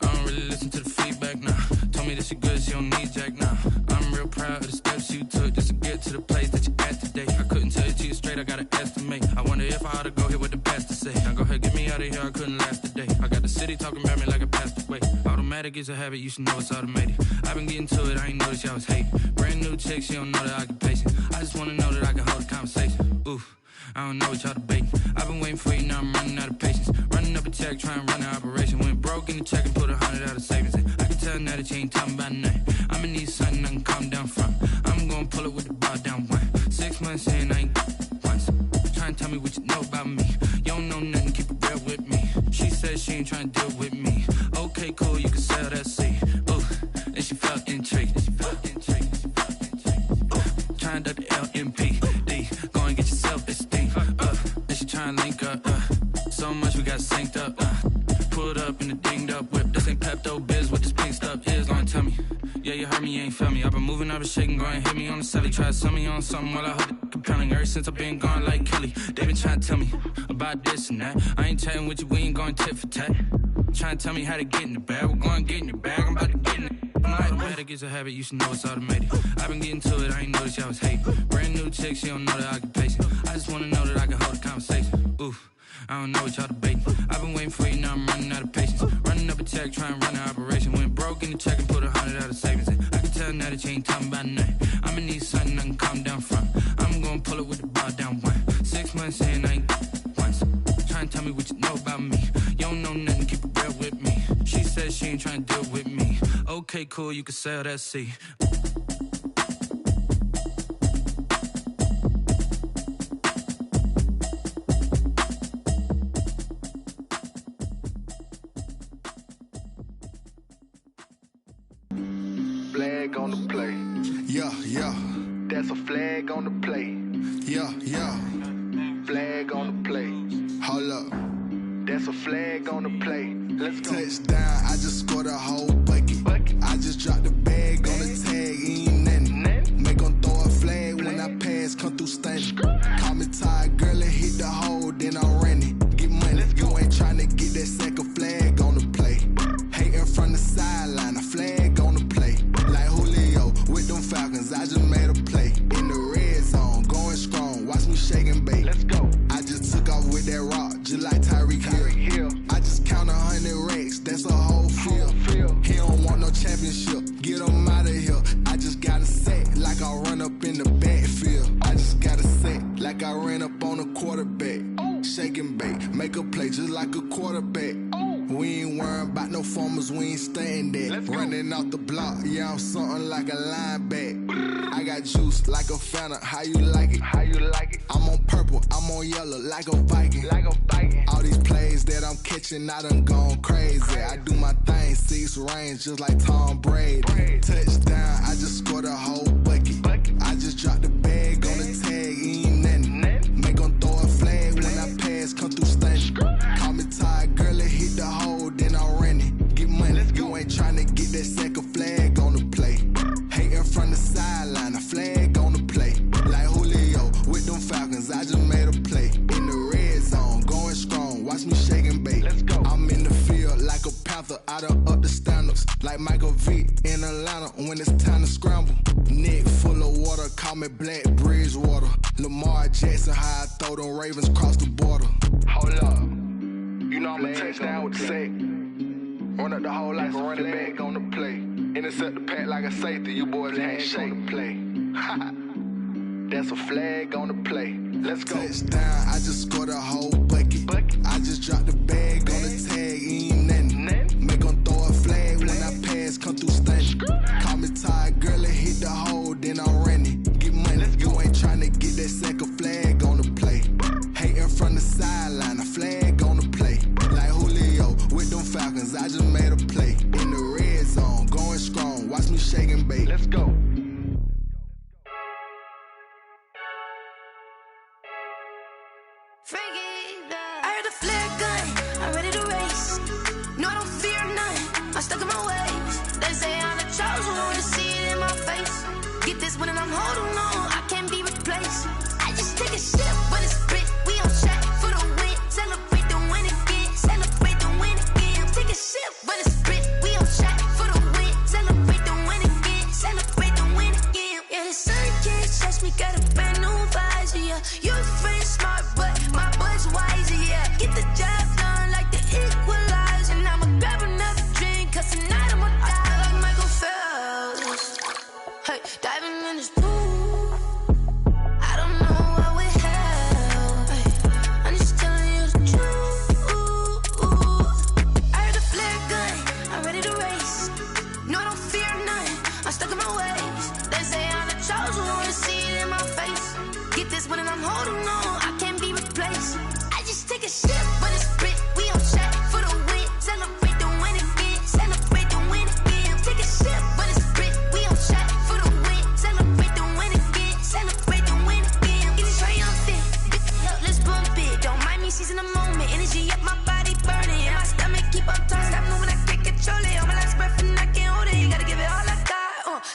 I don't really listen to the feedback, nah. Told me that she good, she don't need jack, nah. I'm real proud of the steps you took just to get to the place that you at today. I couldn't tell you to you straight, I gotta estimate. I wonder if I ought to go here with the best to say. Now go ahead, get me out of here, I couldn't last today. I got the city talking about me like I passed away. Automatic is a habit, you should know it's automated. I've been getting to it, I ain't noticed y'all was hating. Brand new chick, she don't know the occupation. I just wanna know that I can hold a conversation. Oof, I don't know what y'all debating. I've been waiting for you, now I'm running out of patience. Running up a check, trying to run an operation. Went broke in the check and put 100 out of savings in. I can tell now that you ain't talking about nothing. I'ma need something I can calm down from. I'm gonna pull it with the bar down one. 6 months in, I ain't once. Trying to tell me what you know about me. You don't know nothing, keep it real with me. She said she ain't trying to deal with me. Okay, cool, you can sell that seed. Ooh, and she felt intrigued. Trying to the LMPD. Go and get yourself esteem. And she trying to link up. So much we got synced up. Pulled up in the dinged up whip. This ain't Pepto Biz, what this pink stuff is. Long tell me. Yeah, you heard me, you ain't felt me. I've been moving, I've been shaking, go and hit me on the celly. Try to sell me on something while I hold it compelling. Ever since I've been gone like Kelly, they been trying to tell me about this and that. I ain't chatting with you, we ain't going tit for tat. Trying to tell me how to get in the bag. We're going to get in the bag, I'm about to get in it. Automatic is a habit, you should know it's automated. I've been getting to it, I ain't noticed y'all was hating. Brand new chick, she don't know the occupation. I just wanna know that I can hold a conversation. Oof, I don't know what y'all debating. I've been waiting for you, now I'm running out of patience. Running up a check, trying to run an operation. Went broke in the check and put 100 out of savings in. I can tell now that you ain't talking about nothing. I'ma need something I can calm down from. I'm gonna pull it with the bar down one. 6 months in, I ain't once. Trying to tell me what you know about me. You don't know nothing, keep it real with me. She said she ain't trying to deal with me. Okay, cool, you can sell that seed.
Flag on the play.
Yeah, yeah.
That's a flag on the play.
Yeah, yeah.
Flag on the play.
Hold up.
That's a flag on the play. Let's go.
Touchdown, I just scored a whole bucket. I just dropped the bag on the tag, ain't nothing. Make 'em throw a flag when I pass, come through stunning. Call me tired, girl, and hit the hole, then I'm running. Get money, you ain't tryna get that second flag on the play. Hating from the sideline, a flag on the play. Like Julio with them Falcons, I just made a play. In the red zone, going strong, watch me shake and bake.
Let's go.
I just took off with that rock, just like Tyreek Hill. I just count 100 racks, that's a whole field. He don't want no championship, get him out of here. I just got a set, like I run up in the backfield. I just got a set, like I ran up on a quarterback. Shake and bake, make a play just like a quarterback. We ain't worrying about no formers, we ain't staying there. Running off the block, yeah, I'm something like a lineback. I got juice like a Fanta, how you like it?
How you like it?
I'm on purple, I'm on yellow, like a Viking.
Like a Viking.
All these plays that I'm catching, I done gone crazy. I do my thing, 6 range, just like Tom Brady. Touchdown, I just scored a whole bucket. I just dropped the bag on the tag, ain't nothing. Make 'em throw a flag when I pass, come through stunning. Call me tired, girl, and hit the hole, then I'm running. Get money, you ain't tryna get that second flag on the play. Hating from the sideline, a flag on the play. Like Julio with them Falcons, I just made a play. In the red zone, going strong, watch me shake and bake.
Let's go.
I'm in the field like a panther, I done up the standards. Like Michael Vick in Atlanta when it's time to scramble. Neck full of water, call me Black Bridgewater. Lamar Jackson, how I throw them Ravens across the border.
Hold up. You know I'm a touchdown with the sack. Run up the hole like a running back on the play. Intercept the pack like a safety. You boys ain't shake the play. That's a flag on the play. Let's go.
Touchdown, I just scored a whole bucket. I just dropped the bag on the tag, ain't nothing. Make 'em throw a flag when I pass, come through stunning. Call me tired, girl, and hit the hole, then I'm running. Get money, you ain't tryna get that second flag on the play. Hating from the sideline, a flag on the play. Like Julio with them Falcons, I just made a play. In the red zone, going strong, watch me shake and bake.
Let's go.
I heard the flare gun, I'm ready to race. No, I don't fear none, I'm stuck in my ways. They say I'm the chosen one, to see it in my face. Get this one and I'm holding on, I can't be replaced. I just take a sip when it's split, we on shot for the win. Celebrate the win again, celebrate the win again. Take a sip when it's split, we on shot for the win. Celebrate the win again, celebrate the win again. Yeah, the sun can't touch me, got a brand new visor, yeah. Your friend smart, but my boy's wiser, yeah. Get the job done like the equalizer. Now I'ma grab another drink, cause tonight I'm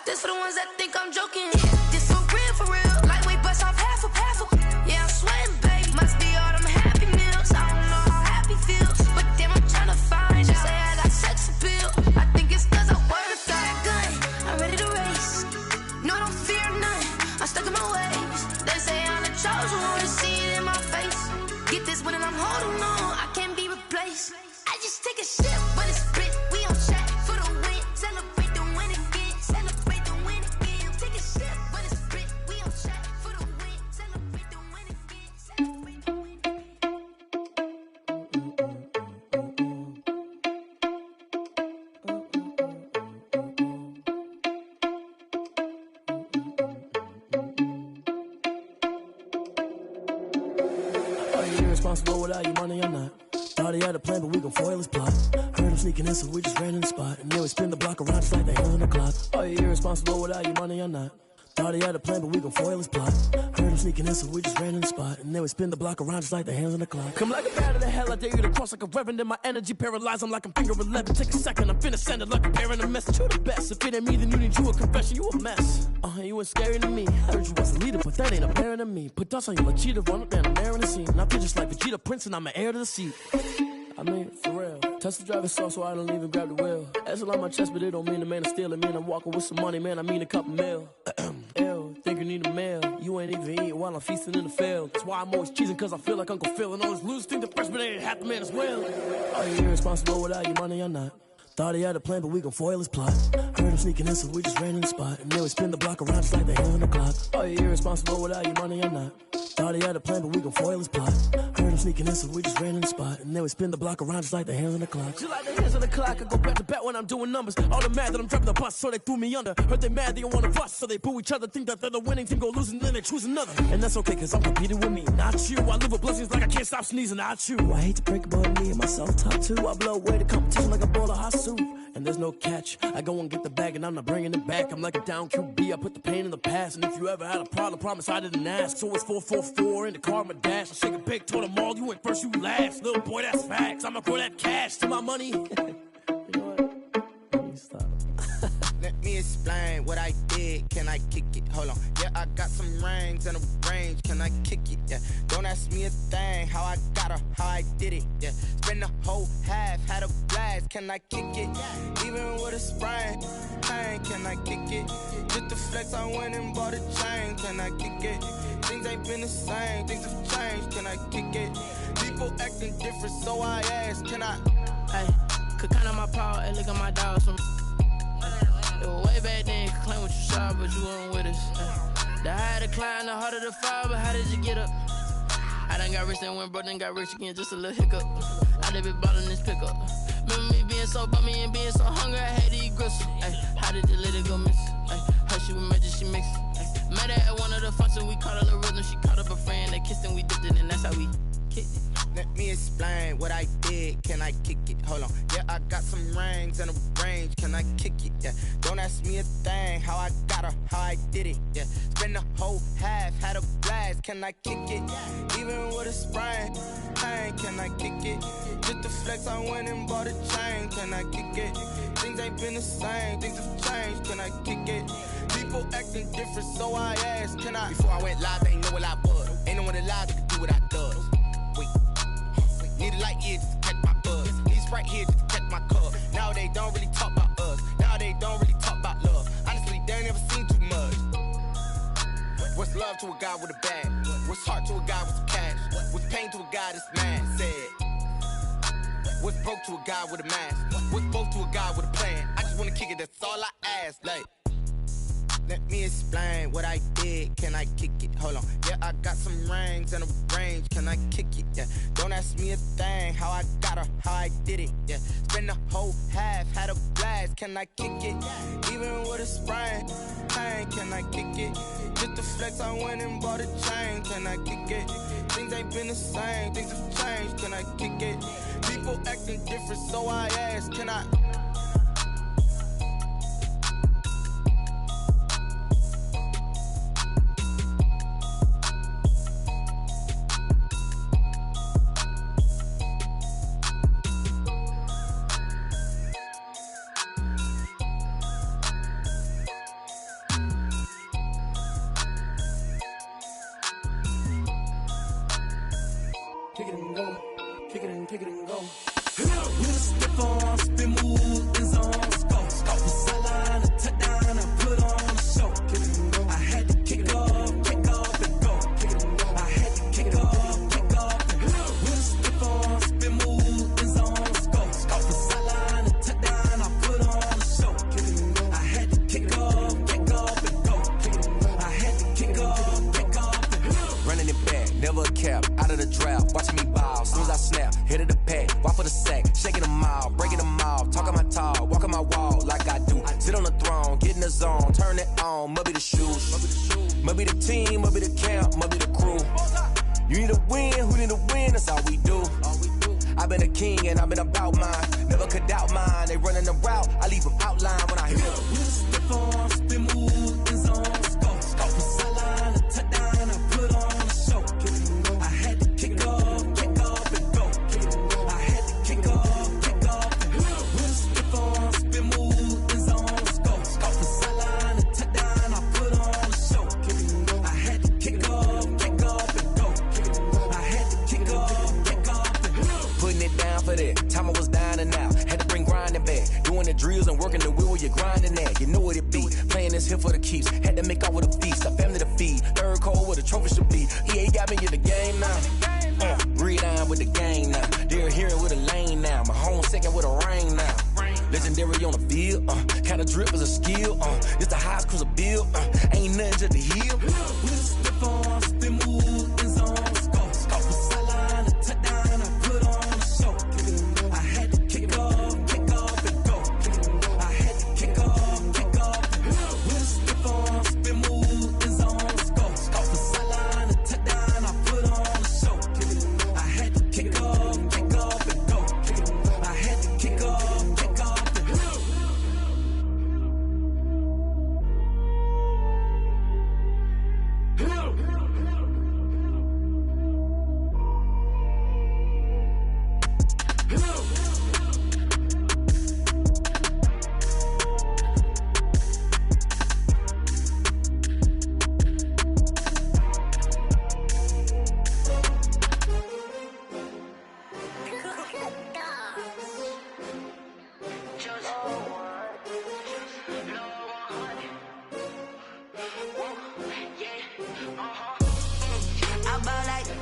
This for the ones that think I'm joking. This for real. Lightweight bust off half a. Yeah, I'm sweating, baby. Must be all them happy meals. I don't know how happy feels, but damn, I'm trying to find. She say I got sex appeal. I think it's 'cause I work a gun. I'm ready to race. No, I don't fear none. I'm stuck in my ways. They say I'm the chosen one. To see it in my face. Get this one and I'm holding on. I can't be replaced. I just take a sip, but it's split. We on chat for the win. Celebrate the win again. Celebrate the win again. Take a sip, but it's split. We on chat for the win. Celebrate the win again. Celebrate the win again.
Are you irresponsible without your money or not? Thought he had a plan, but we gon' foil his plot. Heard him sneaking in, so we just ran in the spot. And then we spin the block around just like the hands on the clock. Are you irresponsible without your money or not? Thought he had a plan, but we gon' foil his plot. Heard him sneaking in, so we just ran in the spot. And then we spin the block around just like the hands on the clock. Come like a bat of the hell, I dare you to cross like a reverend. And my energy paralyzed, I'm like I'm finger 11. Take a second, I'm finna send it like a parent a message. You the best, if it ain't me, then you need you a confession. You a mess, you ain't scary to me. I heard you was a leader, but that ain't apparent to me. Put dust on you like cheetah, run up down the air in the scene. And I feel just like Vegeta Prince, and I'm an heir to the seat. I mean, for real. Touch the driver's soft so I don't even grab the wheel. That's on my chest, but it don't mean the man is stealing. Mean I'm walking with some money, man, I mean a couple mil. Ew, think you need a meal. You ain't even eating while I'm feasting in the field. That's why I'm always cheesing, cause I feel like Uncle Phil. And all this losers think the freshman ain't half the man as well. Are you irresponsible without your money or not? Thought he had a plan, but we gon' foil his plot. Heard him sneaking in, so we just ran in the spot. And then we spin the block around just like the hands on the clock. Are you irresponsible without your money or not? Thought he had a plan, but we gon' foil his plot. Heard him sneaking in, so we just ran in the spot. And then we spin the block around just like the hands on the clock. Just like the hands on the clock, I go back to back when I'm doing numbers. All the mad that I'm dropping the bus, so they threw me under. Heard they mad, they don't wanna bust, so they boo each other. Think that they're the winning team, go losing, then they choose another. And that's okay, cause I'm competing with me, not you. I live with blessings like I can't stop sneezing, not you. I hate to break it, but me and myself top two. I blow away the competition like a bowl of hot soup. And there's no catch. I go and get the bag and I'm not bringing it back. I'm like a down QB, I put the pain in the past. And if you ever had a problem, promise I didn't ask. So it's 444 in the car, my dash. I shake a big, told them all, you went first, you last. Little boy, that's facts. I'ma throw that cash to my money. You know what? Let me stop.
Let me explain what I did. Can I kick it? Hold on. Yeah, I got some rings and a range. Can I kick it? Yeah. Don't ask me a thing. How I got her, how I did it. Yeah. Spend the whole half, had a blast. Can I kick it? Even with a sprain, pain. Can I kick it? Just the flex, I went and bought a chain. Can I kick it? Things ain't been the same. Things have changed. Can I kick it? People acting different, so I ask. Can I?
Hey, could count on my power and look at my dogs from. It was way back then, you could claim what you saw, but you weren't with us. The higher the climb, the harder the fall, but how did you get up? I done got rich and went broke, then got rich again, just a little hiccup. I done been ballin' this pickup. Remember me being so bummy and being so hungry, I had to eat gristle. Ay, how did you let it go miss? Ay, her she was magic, she mixed. Met her at one of the functions, we caught her the rhythm, she caught up a friend, they kissed and we dipped it, and that's how we kicked it.
Let me explain what I did. Can I kick it? Hold on. Yeah, I got some rings and a range. Can I kick it? Yeah. Don't ask me a thing. How I got her, how I did it. Yeah. Spend the whole half, had a blast. Can I kick it? Even with a sprain, pain. Can I kick it? Just the flex, I went and bought a chain. Can I kick it? Things ain't been the same. Things have changed. Can I kick it? People acting different, so I asked. Can I? Before I went live, they ain't know what I was. Ain't no one alive that could do what I does. Need a light here just to catch my buzz. Need Sprite here just to catch my cup. Now they don't really talk about us. Now they don't really talk about love. Honestly, they ain't never seen too much. What's love to a guy with a bag? What's heart to a guy with some cash? What's pain to a guy that's mad? Said. What's broke to a guy with a mask? What's broke to a guy with a plan? I just wanna kick it, that's all I ask. Like, let me explain what I did. Can I kick it? Hold on. Yeah, I got some rings and a range. Can I kick it? Yeah. Don't ask me a thing. How I got her, how I did it. Yeah. Spend the whole half, had a blast. Can I kick it? Even with a sprain, pain. Can I kick it? Just the flex, I went and bought a chain. Can I kick it? Things ain't been the same. Things have changed. Can I kick it? People acting different, so I ask. Can I?
the shoes. Maybe the team, maybe the camp, maybe the crew. You need a win, who need a win, that's all we do. I've been a king and I've been about mine. Never could doubt mine. They running the route, I leave them outline when I hear them.
Step on, spin move, is on, scope. Sideline, a touchdown, I put on a show. I had to kick off and go. I had to kick off and go. Step on, spin move, is on, scope. Sideline, a touchdown, I put on a show. I had to kick off and go. I had to kick off and go.
Putting it down for that. Time I was down and out. Had to bring grinding back. Doing the drills and working the wheel where you're grinding at. You know what it be. Playing this here for the keeps. Had to make out with a feast. A family to feed. Third cold where the trophy should be. EA got me in the game now. Read on with the game now. They're hearing with a lane now. My home second with a rain now. Legendary on the field. Kind of drip is a skill. It's the highest cruiser bill. Ain't nothing just to heal.
Step on, spin move, is on, scope. Sideline, a touchdown, I put on a show. I had to kick off and go. I had to kick off and go. Step on, spin move, is on, scope. Sideline, a touchdown, I put on a show. I had to kick off and go. I had to kick off and go.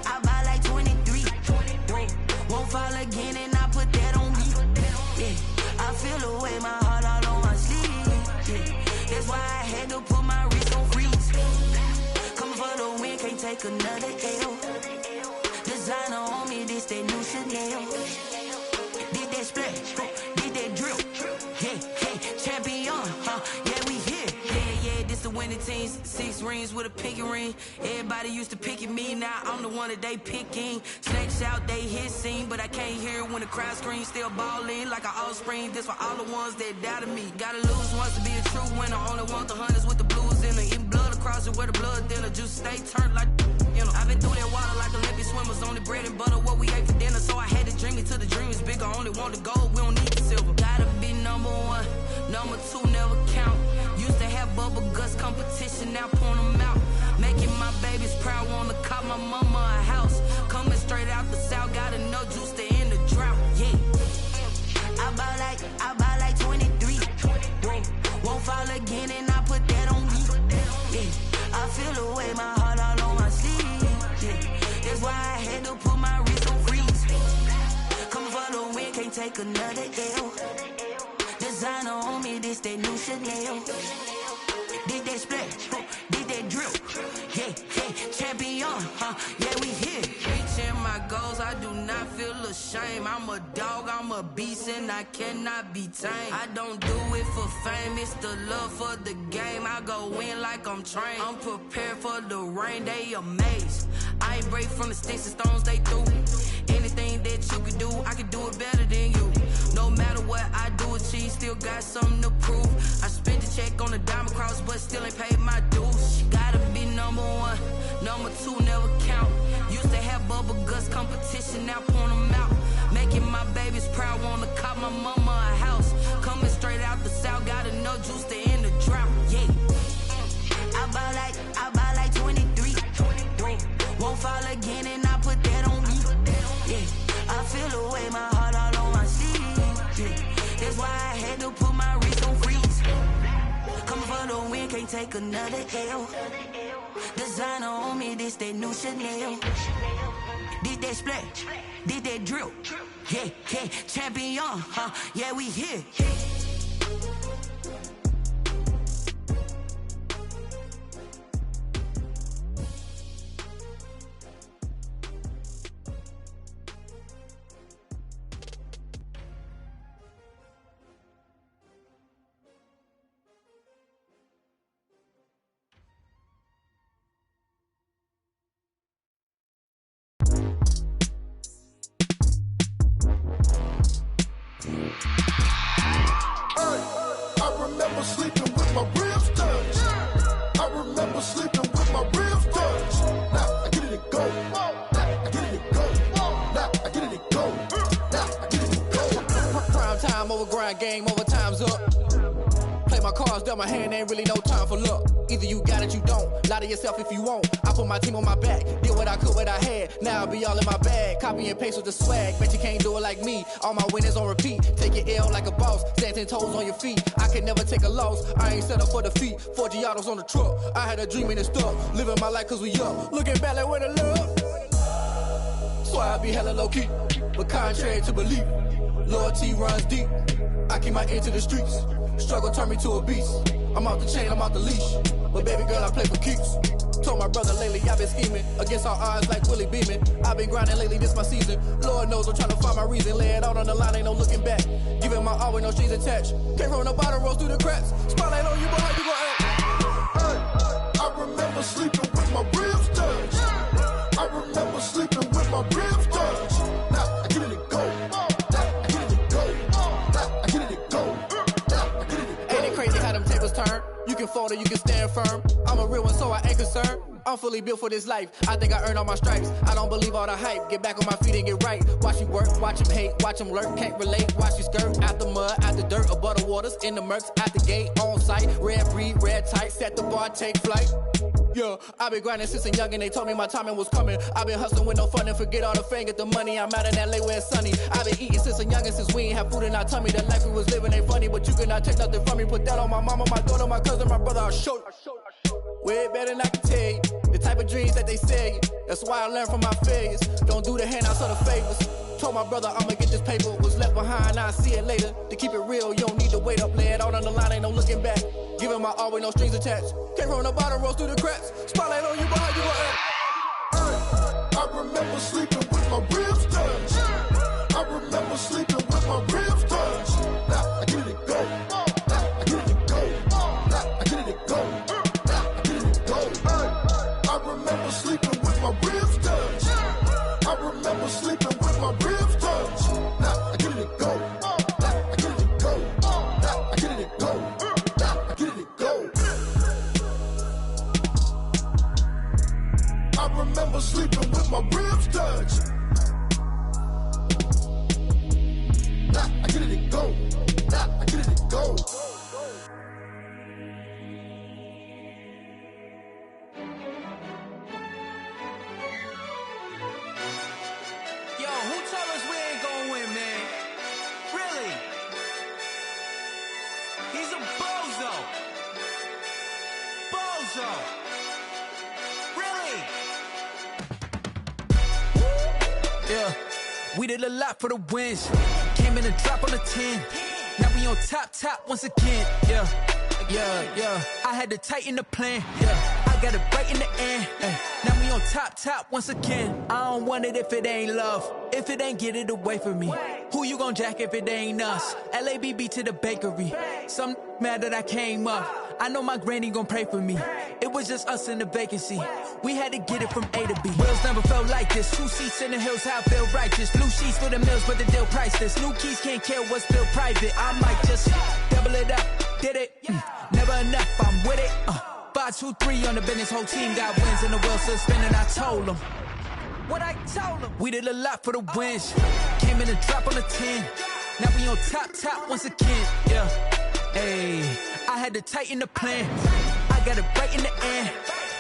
I buy like 23. Won't fall again and I put that on me. Yeah, I feel the way, my heart all on my sleeve. Yeah, that's why I had to put my wrist on freeze. Coming for the win, can't take another L. Designer on me, this that new Chanel. Did that splash, did that drill. Yeah, champion, yeah, we here. Yeah, this the winning team. 6 rings with a pinky ring. Everybody used to pick at me, now I'm the one that they picking. Snakes out, they hit scene, but I can't hear it when the crowd screams. Still ballin' like an offspring. This for all the ones that doubted me. Gotta lose once to be a true winner. Only want the hunters with the blues in it. Eating blood across it where the blood thinner. Juice stay turned like, you know. I've been through that water like Olympic swimmers. Only bread and butter, what we ate for dinner. So I had to dream it till the dream is bigger. Only want the gold, we don't need the silver. Gotta be number 1, number 2 never count. Used to have bubble guts competition, now point them out. Making my babies proud, wanna cop my mama a house. Coming straight out the south, gotta know juice to end the drought. Yeah, I buy like 23. Won't fall again and I put that on me. Yeah, I feel the way, my heart all on my sleeve. Yeah, that's why I had to put my wrist on freeze. Coming for the win, can't take another L. Designer on me, this that new Chanel. Did that splash, did that drill. Yeah, champion, yeah, we here. Reaching my goals, I do not feel ashamed. I'm a dog, I'm a beast, and I cannot be tamed. I don't do it for fame, it's the love for the game. I go in like I'm trained. I'm prepared for the rain, they amazed. I ain't break from the sticks and stones they threw. Anything that you could do, I could do it better than you. No matter what I do, achieve, still got something to prove. I spent the check on the diamond cross, but still ain't paid my dues. Gotta be number 1, number 2 never count. Used to have bubble guts competition, now point them out. Making my babies proud, wanna cop my mama a house. Coming straight out the south, gotta know juice to end the drought. Yeah, I buy like 23. Won't fall again and I put that on me. Yeah, I feel the way, my heart all on my sleeve. Yeah, that's why I had to put my wrist on freeze. Coming for the win, can't take another L. Designer on me, this that new Chanel. Did that splash, did that drill. Yeah, champion, yeah, we here.
sleeping with my ribs touched. I remember sleeping with my ribs touched. Now I get it and go. Now I get it and go. Now I get it and go. Now I get it and go.
Prime time over grind game, over time's up. Play my cards, dealt my hand, ain't really no time for luck. Either you got it, you don't. Lie to yourself if you won't. I put my team on my back, did what I could, what I had. Now I'll be all in my bag. Copy and paste with the swag. Bet you can't do it like me. All my winners on repeat. Take your L like a boss. Stand 10 toes on your feet. I can never take a loss. I ain't set up for defeat. 4 Giottos on the truck. I had a dream and it stuck. Living my life cause we up. Looking back like where the love. So I be hella low key. But contrary to belief, loyalty runs deep. I keep my ear to the streets. Struggle turned me to a beast. I'm off the chain, I'm off the leash. But baby girl, I play for keeps. Told my brother lately, I've been scheming. Against all odds like Willie Beeman. I've been grinding lately, this my season. Lord knows I'm trying to find my reason. Lay it out on the line, ain't no looking back. Giving my all with no strings attached. Came from the bottom, rose through the cracks. Spotlight on you, but how you gon' act?
I remember sleeping with my ribs touched. I remember sleeping with my ribs touched. Now I get it and go. Now I get it and go. Now I get it and go.
Ain't it crazy how them tables turn? You can fold or you can stand firm. I'm a real one, so I ain't concerned. I'm fully built for this life. I think I earned all my stripes. I don't believe all the hype. Get back on my feet and get right. Watch you work, watch him hate, watch him lurk. Can't relate, watch you skirt. Out the mud, out the dirt, above the waters, in the murks, out the gate, on site. Red breed, red tight, set the bar, take flight. Yeah, I been grinding since a youngin', they told me my timing was coming. I been hustling with no fun and forget all the fame, get the money. I'm out in LA where it's sunny. I been eating since a youngin', since we ain't have food in our tummy. The life we was living ain't funny, but you cannot take nothing from me. Put that on my mama, my daughter, my cousin, my brother, I'll show you. Way better than I can tell you. The type of dreams that they sell you. That's why I learned from my failures. Don't do the handouts or the favors. Told my brother I'ma get this paper. Was left behind, I'll see it later. To keep it real, you don't need to wait up. Lay it out on the line, ain't no looking back. Giving my all with no strings attached. Came from the bottom, rose through the cracks. Spotlight on you, but how you gon' act?
I remember sleeping with my ribs touched. I remember sleeping with my ribs touched. Now I get it and go. Now I get it and go. Now I get it and go. Now I get it and go. I remember sleeping with my ribs touched. I remember sleeping with my ribs touched. Now I get it and go. Now I get it and go. Now I get it and go. Now I get it and go. I remember sleeping with my ribs touched. Now I get it and go. Now I get it and go.
Yo, who told us we ain't gonna win, man? Really? He's a bozo. Bozo. Really?
Yeah, we did a lot for the wins. Came in a drop on a 10. Now we on top once again. Yeah. I had to tighten the plan. Yeah, I got it right in the end. Now we on top once again. I don't want it if it ain't love. If it ain't, get it away from me. Who you gon' jack if it ain't us? LABB to the bakery. Some mad that I came up. I know my granny gon' pray for me. It was just us in the vacancy. We had to get it from A to B. Wheels never felt like this. 2 seats in the hills, how I feel righteous. Blue sheets for the mills, but the deal priceless. New keys can't kill what's still private. I might just double it up. Did it? Never enough, I'm with it. 5, 2, 3 on the business. Whole team got wins and the wheels still spinning. I told them what I told them. We did a lot for the wins. Came in a drop on a 10. Now we on top once again. Yeah. Hey, I had to tighten the plan. I got it right in the end.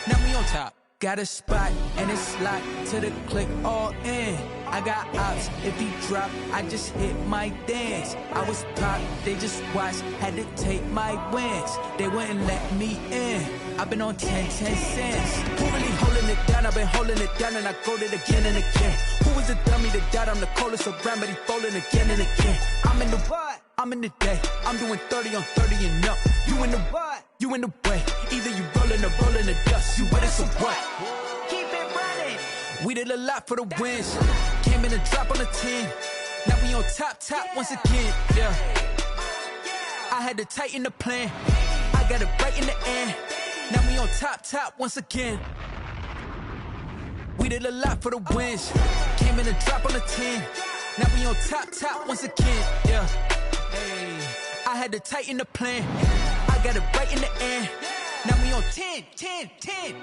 Now we on top. Got a spot and it's locked to the click all in. I got ops, if he drop, I just hit my dance. I was pop, they just watched, had to take my wins. They wouldn't let me in. I've been on 10 cents. Who really holding it down? I've been holding it down and I go it again and again. Who was the dummy that died? I'm the coldest around, but he folding again and again. I'm in the what? I'm in the day. I'm doing 30 on 30 and up. You in the what? You in the way. Either you rolling or rolling the dust. You with it, so what?
Keep it running.
We did a lot for the wins. Came in a drop on a 10. Now we on top once again. Yeah. I had to tighten the plan. I got it right in the end. Now we on top once again. We did a lot for the wins. Came in a drop on a 10. Now we on top once again. Yeah. Hey. I I had to tighten the plan. I got it right in the end. Now we on 10, 10, 10.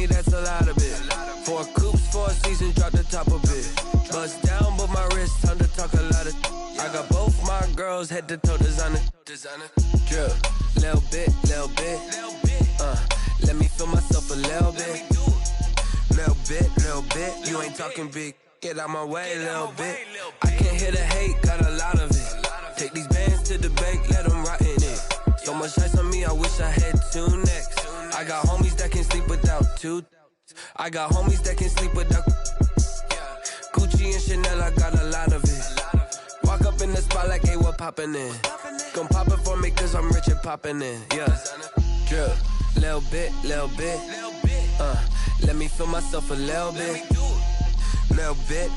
That's a lot of it. 4 coops, 4 seasons, drop the top a bit. Bust down, but my wrist, time to talk a lot of. I got both my girls head to toe designer. Drip, little bit, little bit. Let me feel myself a little bit. Little bit. You ain't talking big. Get out my way, little bit. I can't hear the hate, got a lot of it. Take these bands to the bank, let them rot in it. So much ice on me, I wish I had 2 necks. I got homies that can sleep without 2. I got homies that can sleep without Gucci and Chanel, I got a lot of it. Walk up in the spot like, hey, what poppin' in? Gon' pop it for me cause I'm rich and poppin' in. Yeah, drip, little bit. Let me feel myself a little bit. Little bit.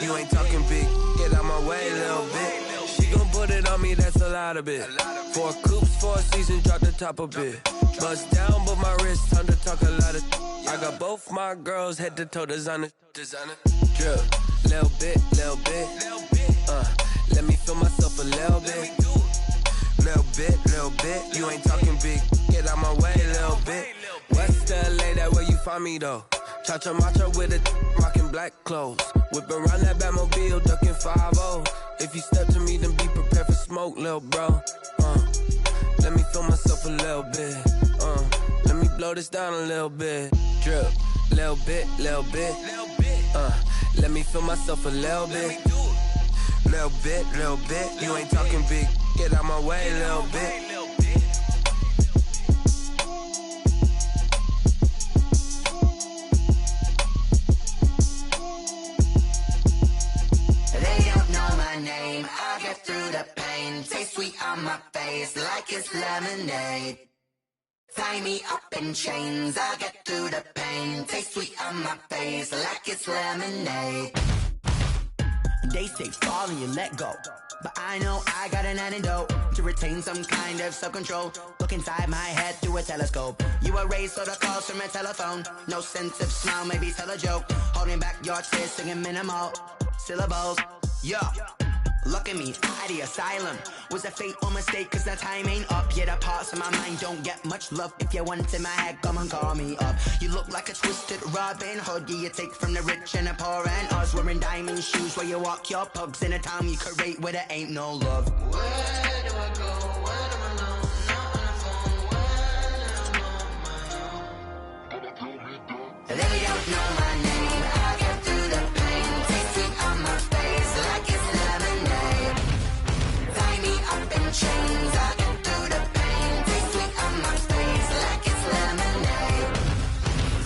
You ain't talking big. Get out my way, little bit. She gon' put it on me, that's a lot of it. 4 coops, 4 seasons, drop the top a bit. Bust down, but my wrist, time to talk a lot of. I got both my girls head to toe designer. Drip, little bit. Let me feel myself a little bit. Little bit. You ain't talking big. Get out my way, little bit. West LA, that where you find me though. Cha-cha matcha with a rockin' black clothes. Whip around that Batmobile, ducking 5-0. If you step to me, then be prepared for smoke, lil' bro. Let me feel myself a little bit. Let me blow this down a little bit. Drip, little bit. Let me feel myself a little bit. Little bit. You ain't talking big. Get out my way, little bit.
Name, I'll get through the pain. Taste sweet on my face like it's lemonade. Tie me up in chains, I get through the pain. Taste sweet on my face like it's lemonade. They say fall and you let go, but I know I got an antidote to retain some kind of self-control. Look inside my head through a telescope. You erase all the calls from a telephone. No sense of smile, maybe tell a joke. Holding back your tears, singing minimal syllables. Yeah, look at me, out the asylum. Was a fate or mistake, cause the time ain't up. Yet the parts of my mind don't get much love. If you want in my head, come and call me up. You look like a twisted Robin Hood. Yeah, you take from the rich and the poor and us. Wearing diamond shoes where you walk your pugs in a town you create where there ain't no love. Where do I go? Where do I know? Not on the phone. When I'm on my own. They don't know my name. I get through the pain. Taste it on my face like it's lemonade. Tie me up in chains. I get through the pain. Taste sweet on my face like it's lemonade.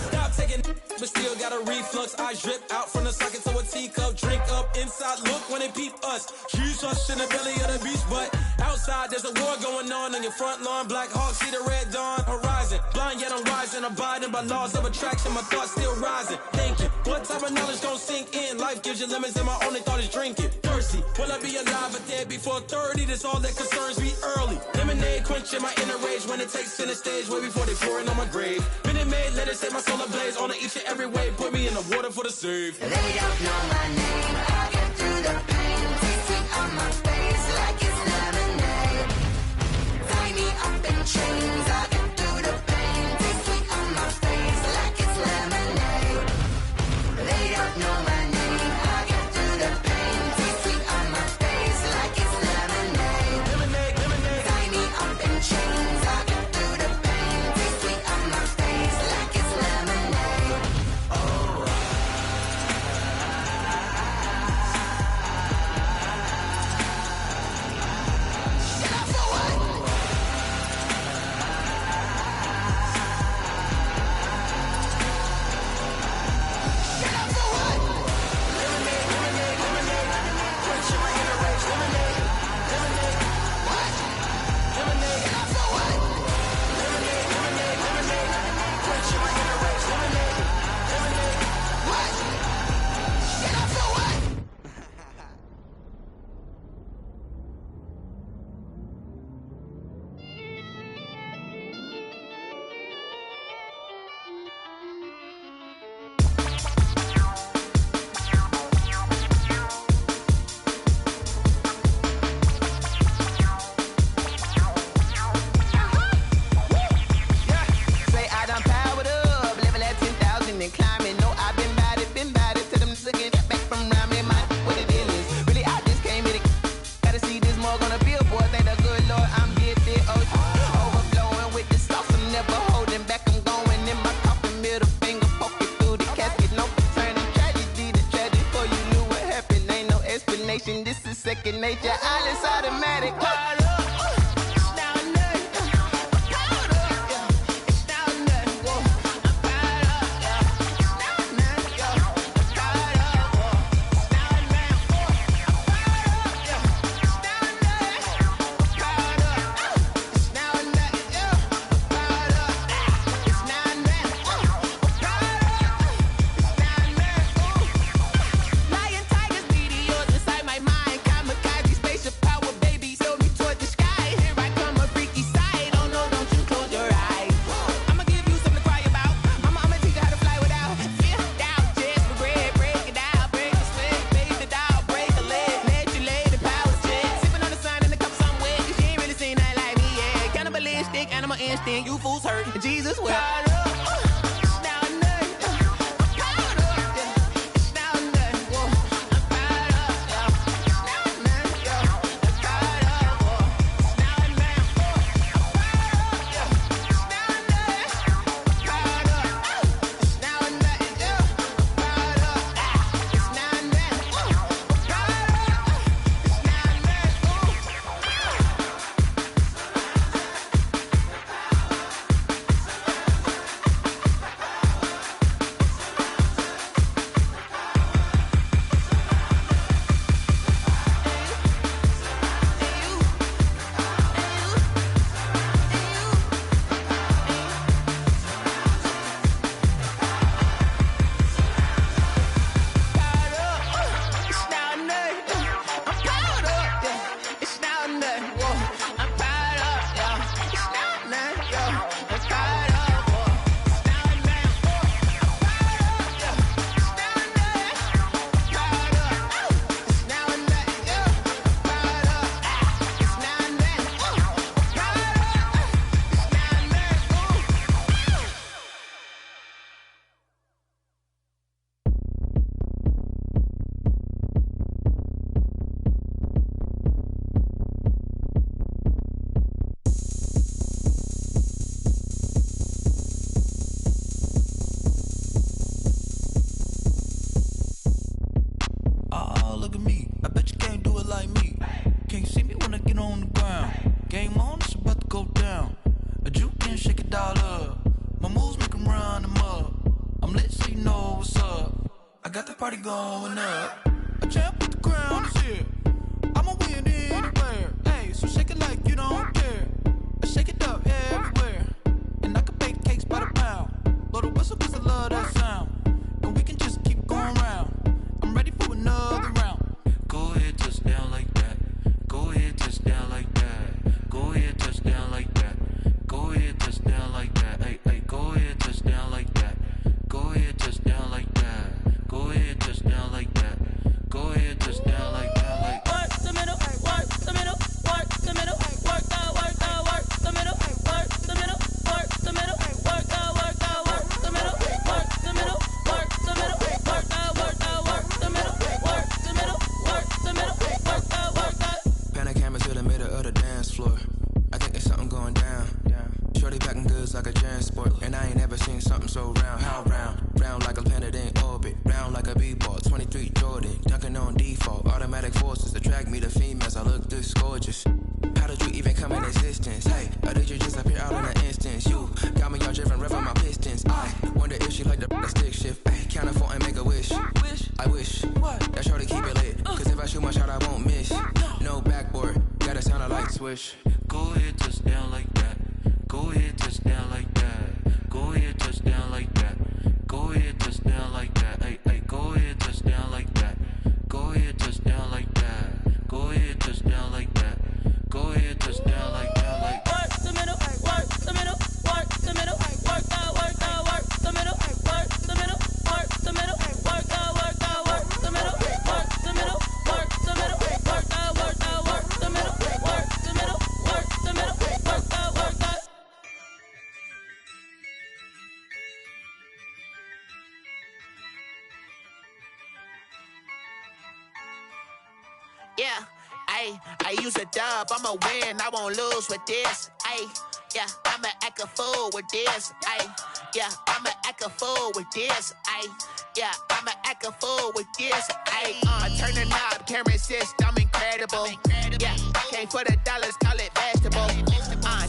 Stop taking, but still got a reflux. I drip out from the socket to a teacup. Drink up inside, look when they peep us. Choose us in the belly of the beast, but outside there's a war going on your front lawn. Black Hawk, see the red dawn horizon. Blind yet I'm rising, abiding by laws of attraction. My thoughts still rising, thinking what type of knowledge gon' sink in? Life gives you limits and my only thought is drinking. Thirsty, will I be alive or dead before 30? That's all that concerns me early. Lemonade quenching my inner rage when it takes center stage way before they pouring on my grave. Minute Maid, let it set my soul ablaze on each and every way. Put me in the water for the save.
They don't know my name. I get through the pain. Taste sweet on my face like it's lemonade. Tie me up in chains. I get through the pain. Taste sweet on my face like it's lemonade. They don't know my name. I get through the pain. Taste sweet on my face like it's lemonade.
Lemonade, lemonade.
Tie me up in chains. I get through the pain. Taste sweet on my face like it's lemonade. Oh. This is second nature, all is automatic. You fools hurt, Jesus will.
I got the party going up. A champ with the crown is here. I'ma win anywhere. Hey, so shake it like you don't care. I shake it up everywhere. And I can bake cakes by the pound. Blow the whistle cause I love that sound. And we can just keep going round. I'm ready for another round.
Go ahead, touch down like that. Go ahead, touch down like that. Go ahead, touch down like that. Go ahead, touch down like that. Hey, hey, go ahead, touch down like that. Go ahead, touch down like that. Go ahead, touch down like that. Go ahead, touch down like that. Like
work the middle, work the middle, work the middle, work out, work out, work the middle, work the middle, work the middle, work out, work out, work the middle, work the middle, work the middle, work out, work out, work the middle, work the middle, work the middle, work out, work out.
Pan camera to the middle of the dance floor. I think there's something going down. Shorty packing goods like a transport, and I ain't never seen something so round. How round? Round like a planet in orbit, round like a b-ball. 23 Jordan, dunking on default. Automatic forces attract me to females. I look this gorgeous. How did you even come in existence? Hey, or did you just appear out in an instance? You got me all driven, revving my pistons. I wonder if she like the stick shift. Ay, count it 4 and make a wish. I wish that shorty keep it lit. Cause if I shoot my shot, I won't miss. No backboard, gotta sound a light switch.
go ahead, touch down like that. Go ahead, touch down like that. Go ahead, touch down like that. Go ahead, touch down like that. Hey, hey, go ahead, touch down like that. Go ahead, touch down like that. Go ahead, touch down like that. Go ahead, touch down like that. Like
work the middle, work the middle, work the middle, work out, work out, work the middle, work the middle, work the middle, work out, work out, work the middle, work the middle, work the middle, work out, work out, work the middle, work the middle, work the middle, work out, work out.
Yeah, I use a dub, I'ma win, I won't lose with this. Yeah, I'ma act a fool with this. Yeah, I'ma act a fool with this. Yeah, I'ma act a fool with this. I turn the knob, can't resist, I'm incredible. Yeah, came for the dollars, call it vegetable.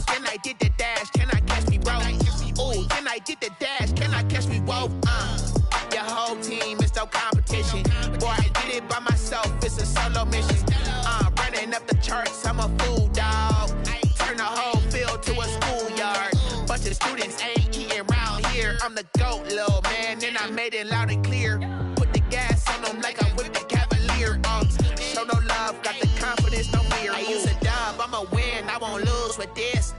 Then I did the dash, can I catch me, bro? Ooh, then I did the dash, can I catch me, whoa? Your whole team is no competition. Boy, I did it by myself, it's a solo mission. Running up the charts, I'm a fool, dog. Turn the whole field to a schoolyard. Bunch of students ain't eating round here. I'm the GOAT, little man, and I made it loud and clear. Put the gas on them like I'm with the Cavalier. Show no love, got the confidence, no fear. I use a dub, I'ma win, I won't lose with this.